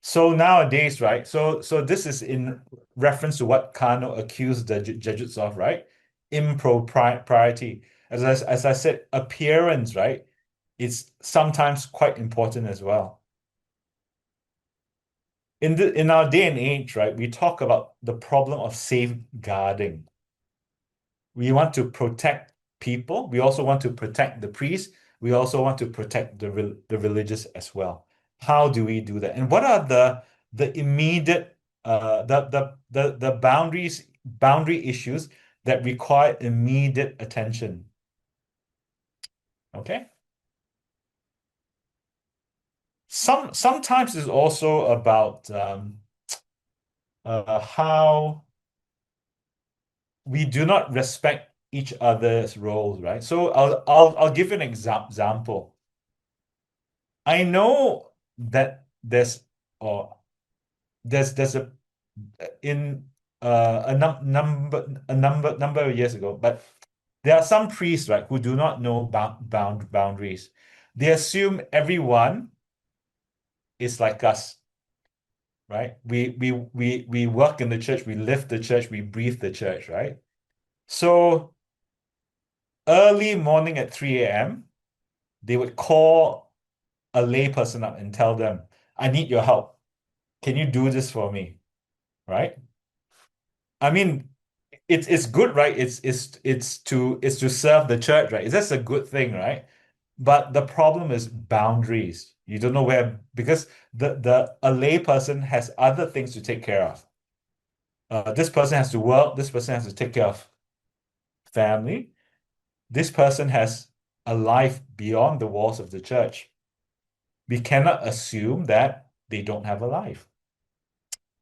So nowadays, right? So this is in reference to what Kano accused the Jesuits of, right? Impropriety. As I said, appearance, right? It's sometimes quite important as well. In our day and age, right, we talk about the problem of safeguarding. We want to protect people. We also want to protect the priests. We also want to protect the religious as well. How do we do that? And what are the immediate the boundary issues that require immediate attention? Okay. Sometimes it's also about how we do not respect each other's roles, right? So I'll give you an example. I know that there's a in a number of years ago, but there are some priests, right, who do not know boundaries. They assume everyone is like us, right? We work in the church, we live the church, we breathe the church, right? So early morning at 3 a.m., they would call a lay person up and tell them, I need your help. Can you do this for me? Right? I mean, it's good, right? It's to serve the church, right? That's a good thing, right? But the problem is boundaries. You don't know where, because a lay person has other things to take care of. This person has to work, this person has to take care of family. This person has a life beyond the walls of the church. We cannot assume that they don't have a life.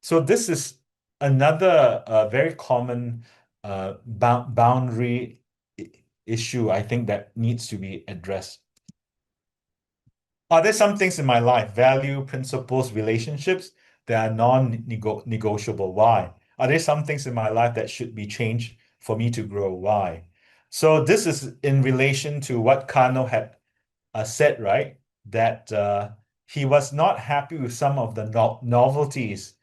So this is another very common boundary issue, I think, that needs to be addressed. Are there some things in my life, value, principles, relationships, that are non-negotiable? Why? Are there some things in my life that should be changed for me to grow? Why? So this is in relation to what Kano had said, right? That he was not happy with some of the novelties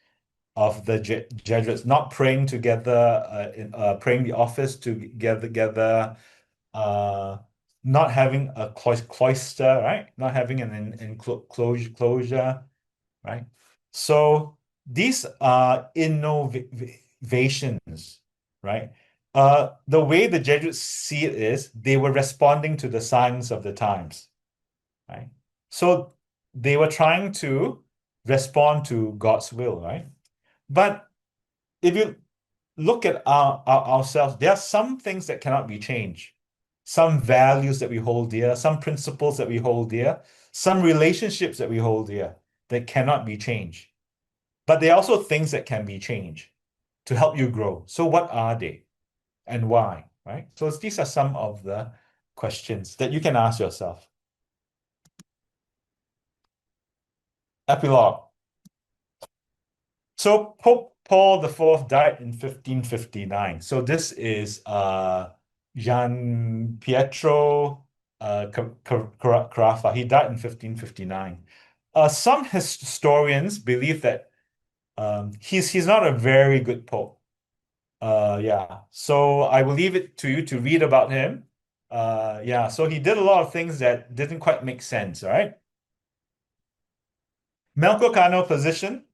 of the Jesuits, not praying together, praying the office together, not having a cloister, right? Not having an enclosure, right? So these are innovations, right? The way the Jesuits see it is they were responding to the signs of the times, right? So they were trying to respond to God's will, right? But if you look at ourselves, there are some things that cannot be changed, some values that we hold dear, some principles that we hold dear, some relationships that we hold dear that cannot be changed. But there are also things that can be changed to help you grow. So what are they and why, right? So these are some of the questions that you can ask yourself. Epilogue. So Pope Paul IV died in 1559. So this is Gian Pietro Carafa. He died in 1559. Some historians believe that he's not a very good pope. Yeah. So I will leave it to you to read about him Yeah, so he did a lot of things that didn't quite make sense, all right? Melco position.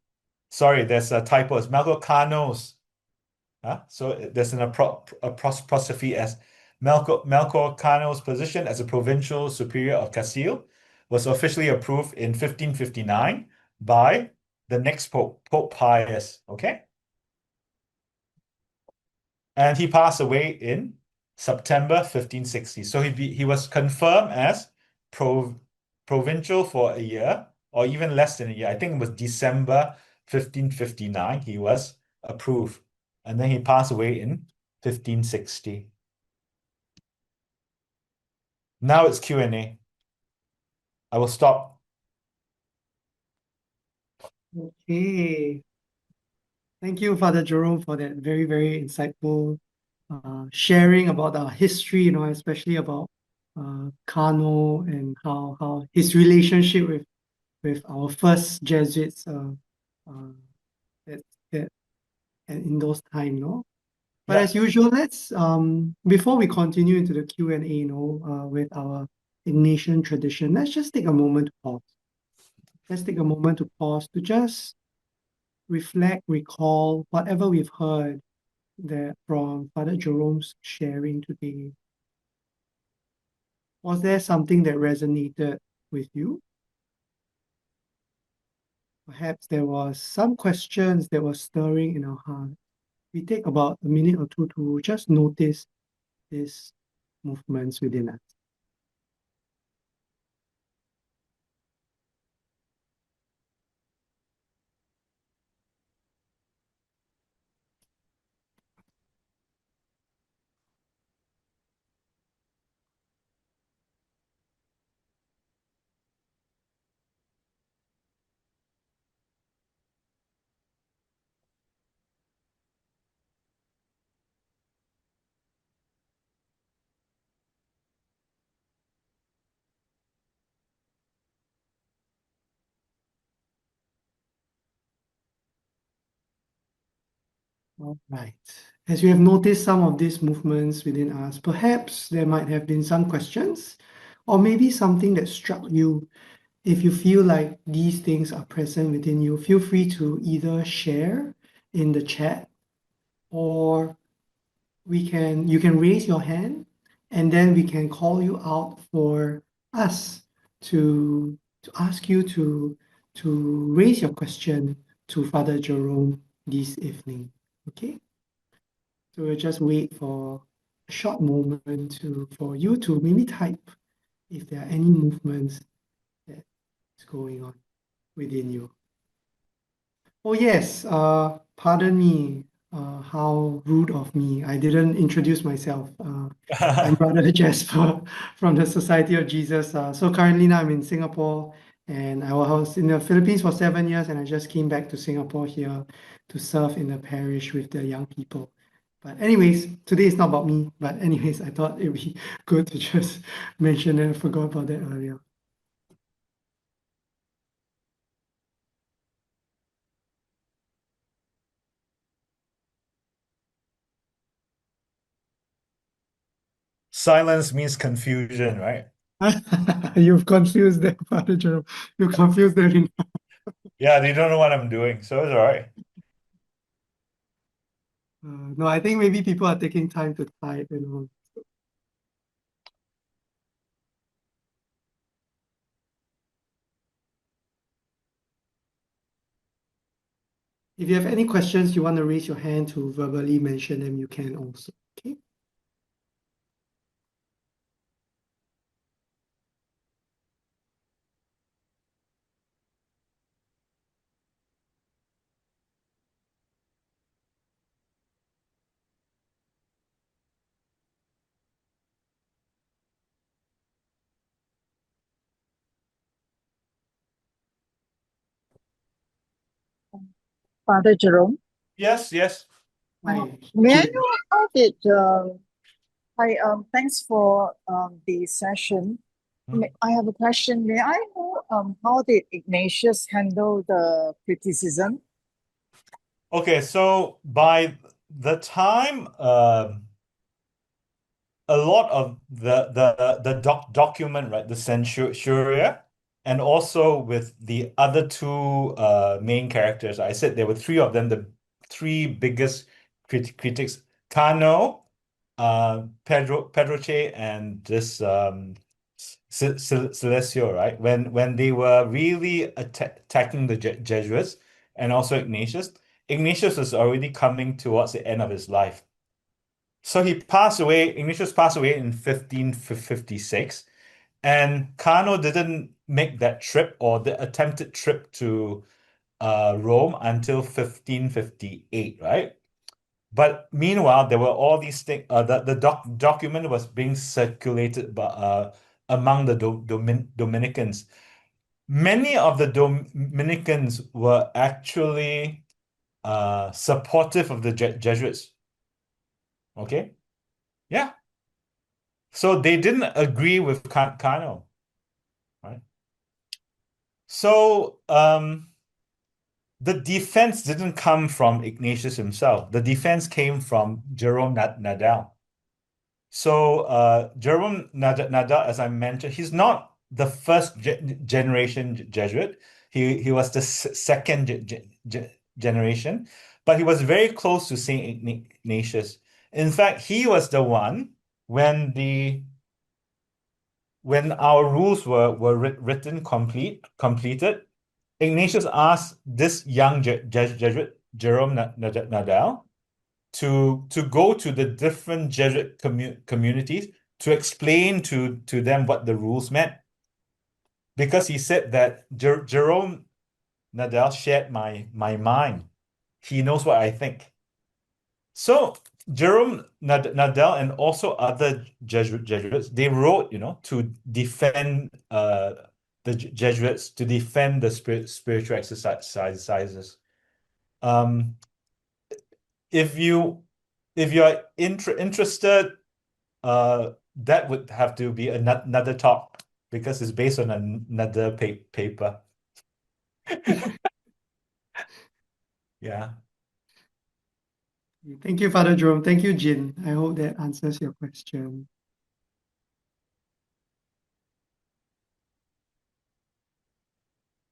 Sorry, there's a typo. It's Melco. So there's an apostrophe as Melco position as a provincial superior of Castile was officially approved in 1559 by the next Pope, Pope Pius. Okay. And he passed away in September 1560. So he was confirmed as provincial for a year, or even less than a year. I think it was December 1559 he was approved. And then he passed away in 1560. Now it's Q&A. I will stop. Okay. Thank you, Father Jerome, for that very, very insightful sharing about our history, especially about Kano and how his relationship with our first Jesuits uh, at, at, and in those times, no? But Yeah. as usual, let's before we continue into the Q&A, with our Ignatian tradition, let's just take a moment to pause. Let's take a moment to pause to just reflect, recall whatever we've heard that from Father Jerome's sharing today. Was there something that resonated with you? Perhaps there was some questions that were stirring in our heart. We take about a minute or two to just notice these movements within us. All right. As you have noticed some of these movements within us, perhaps there might have been some questions or maybe something that struck you. If you feel like these things are present within you, feel free to either share in the chat or you can raise your hand and then we can call you out for us to ask you to raise your question to Father Jerome this evening. Okay? So we'll just wait for a short moment for you to maybe type if there are any movements that is going on within you. Oh yes, pardon me, how rude of me. I didn't introduce myself. I'm Brother Jasper from the Society of Jesus. So currently now I'm in Singapore and I was in the Philippines for 7 years and I just came back to Singapore here to serve in the parish with the young people. But anyways, today is not about me. But anyways, I thought it'd be good to just mention that I forgot about that earlier. Silence means confusion, right? You've confused them, Father Jerome. You confused them. Yeah, they don't know what I'm doing, so it's all right. No, I think maybe people are taking time to type, If you have any questions, you want to raise your hand to verbally mention them, you can also. Okay. Father Jerome. Yes, yes. Hi. May I Jeers. know how did thanks for the session. I have a question. May I know how did Ignatius handle the criticism? Okay, so by the time a lot of the document, right, the censuria, and also with the other two main characters. I said there were three of them, the three biggest critics, Cano, Pedroche, and this Celestio, right? When they were really attacking the Jesuits and also Ignatius. Ignatius was already coming towards the end of his life. So he passed away, Ignatius passed away in 1556, and Cano didn't make that trip or the attempted trip to Rome until 1558, right? But meanwhile, there were all these things. The document was being circulated among the Dominicans. Many of the Dominicans were actually supportive of the Jesuits. Okay, yeah. So they didn't agree with Cano, right? So the defense didn't come from Ignatius himself. The defense came from Jerome Nadal. So Jerome Nadal, as I mentioned, he's not the first generation Jesuit. He was the second generation, but he was very close to St Ignatius. In fact, he was the one when our rules were written completed. Ignatius asked this young Jesuit Jerome Nadal to go to the different Jesuit communities to explain to them what the rules meant. Because he said that Jerome Nadal shared my mind. He knows what I think. So Jerome Nadal and also other Jesuits, they wrote, to defend the Jesuits, to defend the spiritual exercises. If you are interested, that would have to be another talk because it's based on another paper. Yeah. Thank you, Father Jerome. Thank you, Jin. I hope that answers your question.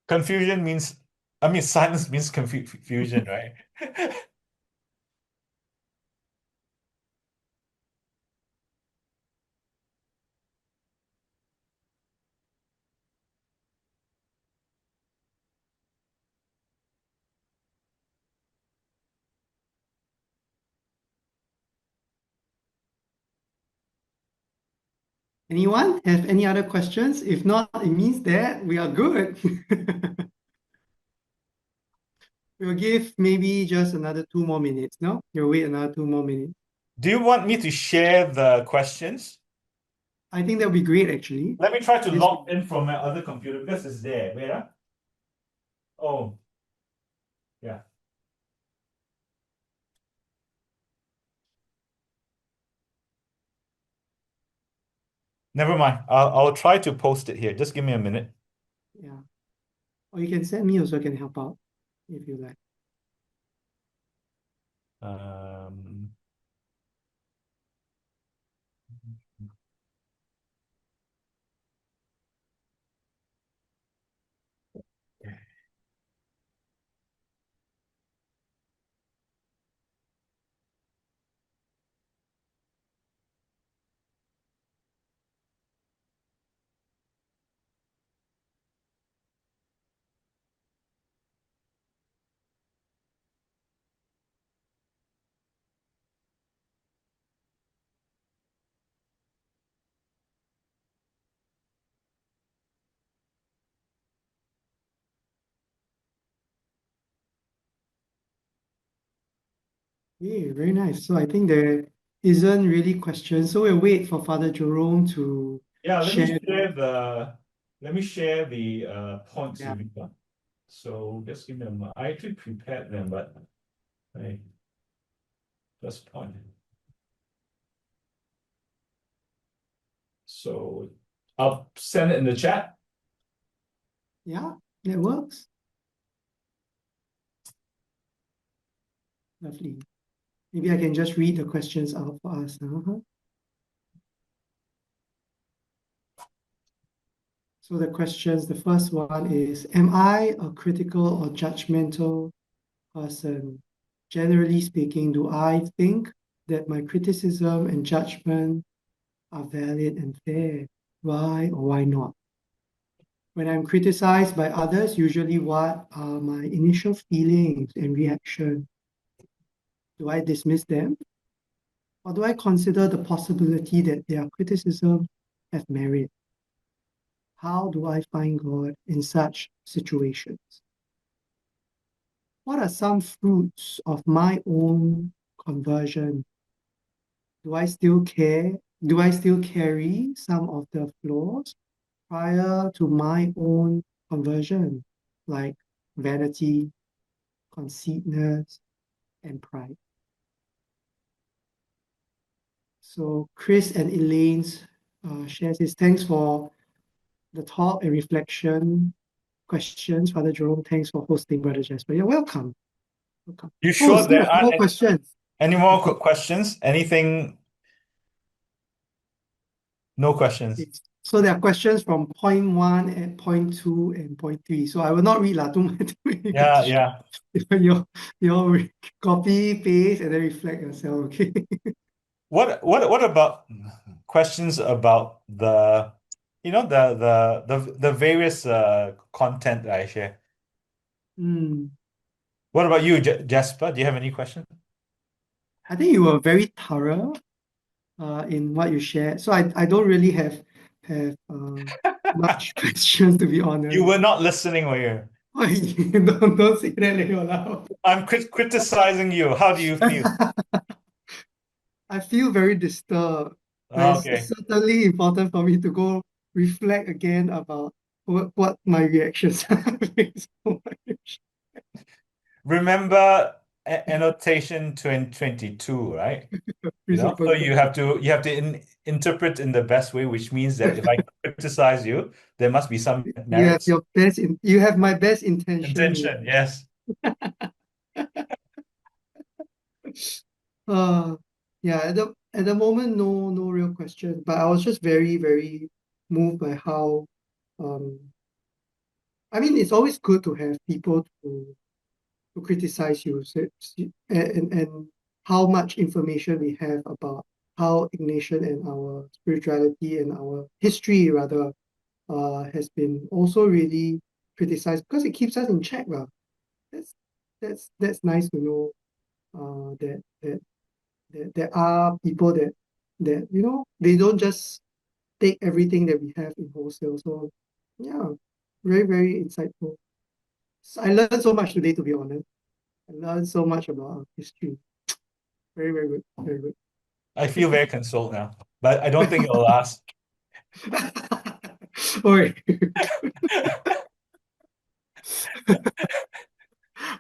Confusion means, silence means confusion, right? Anyone have any other questions? If not, it means that we are good. We'll give maybe just another 2 more minutes, no? You'll wait another 2 more minutes. Do you want me to share the questions? I think that would be great, actually. Let me try to Yes. log in from my other computer because it's there. Wait, Oh, yeah. Never mind. I'll try to post it here. Just give me a minute. Yeah. Or you can send me also, I can help out if you like. Um, Yeah, very nice. So I think there isn't really questions. So we'll wait for Father Jerome to yeah, share. let me share the points Yeah. with you. So just give me a moment. I actually prepared them, but I just point. So I'll send it in the chat. Yeah, that works. Lovely. Maybe I can just read the questions out for us. So the questions, the first one is, am I a critical or judgmental person? Generally speaking, do I think that my criticism and judgment are valid and fair? Why or why not? When I'm criticized by others, usually what are my initial feelings and reaction? Do I dismiss them? Or do I consider the possibility that their criticism have merit? How do I find God in such situations? What are some fruits of my own conversion? Do I still care? Do I still carry some of the flaws prior to my own conversion, like vanity, conceitness, and pride? So Chris and Elaine's shares his thanks for the talk and reflection questions. Father Jerome, thanks for hosting, Brother Jasper. You're welcome. Welcome. You Oh, sure still there have aren't more questions. any more questions? Anything? No questions. So there are questions from point 1 and point 2 and point 3. So I will not read too many Yeah, questions. yeah. You copy, paste, and then reflect yourself. Okay. What about questions about the the various content that I share? Hmm. What about you, Jasper? Do you have any questions? I think you were very thorough in what you shared. So I don't really have much questions, to be You honest. were not listening, were you? Don't say that, Leo. I'm criticizing you. How do you feel? I feel very disturbed, but it's Okay. certainly important for me to go reflect again about what my reactions are. Remember annotation 2022, right? Please open So you have to interpret in the best way, which means that if I criticize you, there must be some You have merits. your best you have my best intention. Intention, yes. Uh, yeah, at the moment, no real question. But I was just very, very moved by how I mean, it's always good to have people to criticize you, and how much information we have about how Ignatian and our spirituality and our history rather has been also really criticized because it keeps us in check. That's that's nice to know that there are people that they don't just take everything that we have in wholesale. So yeah, very, very insightful. So I learned so much today, to be honest. I learned so much about our history. Very, very good. Very good. I feel very consoled now, but I don't think it'll last. Oi.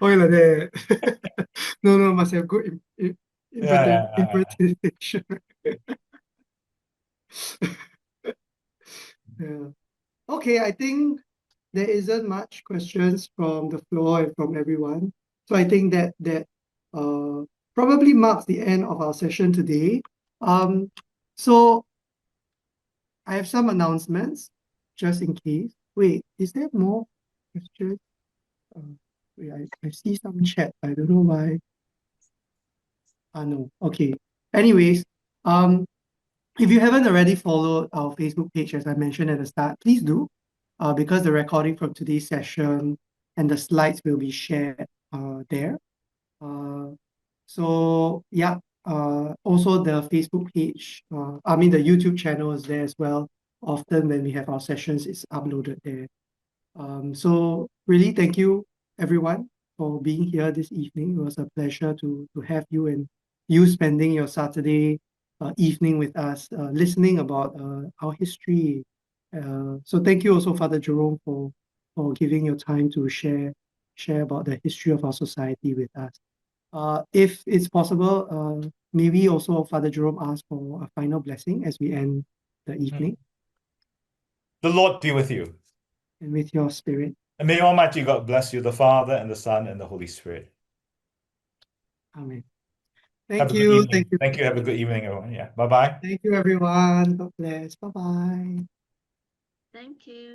Oi, like that. No, must have good Yeah. interpretation. Yeah. Okay, I think there isn't much questions from the floor and from everyone. So I think that probably marks the end of our session today. So I have some announcements just in case. Wait, is there more questions? Wait, I see some chat. I don't know why. No. Okay. Anyways, if you haven't already followed our Facebook page, as I mentioned at the start, please do, because the recording from today's session and the slides will be shared there. So yeah, also the Facebook page, I mean the YouTube channel is there as well. Often when we have our sessions, it's uploaded there. So really thank you everyone for being here this evening. It was a pleasure to have you and you spending your Saturday evening with us, listening about our history. So thank you also, Father Jerome, for giving your time to share about the history of our society with us. If it's possible, maybe also Father Jerome ask for a final blessing as we end the evening The Lord be with you. and with your spirit. And may Almighty God bless you, the Father and the Son and the Holy Spirit. Amen. Have Thank a good you. evening. Thank you. Have a good evening, everyone. Yeah. Bye-bye. Thank you, everyone. God bless. Bye-bye. Thank you.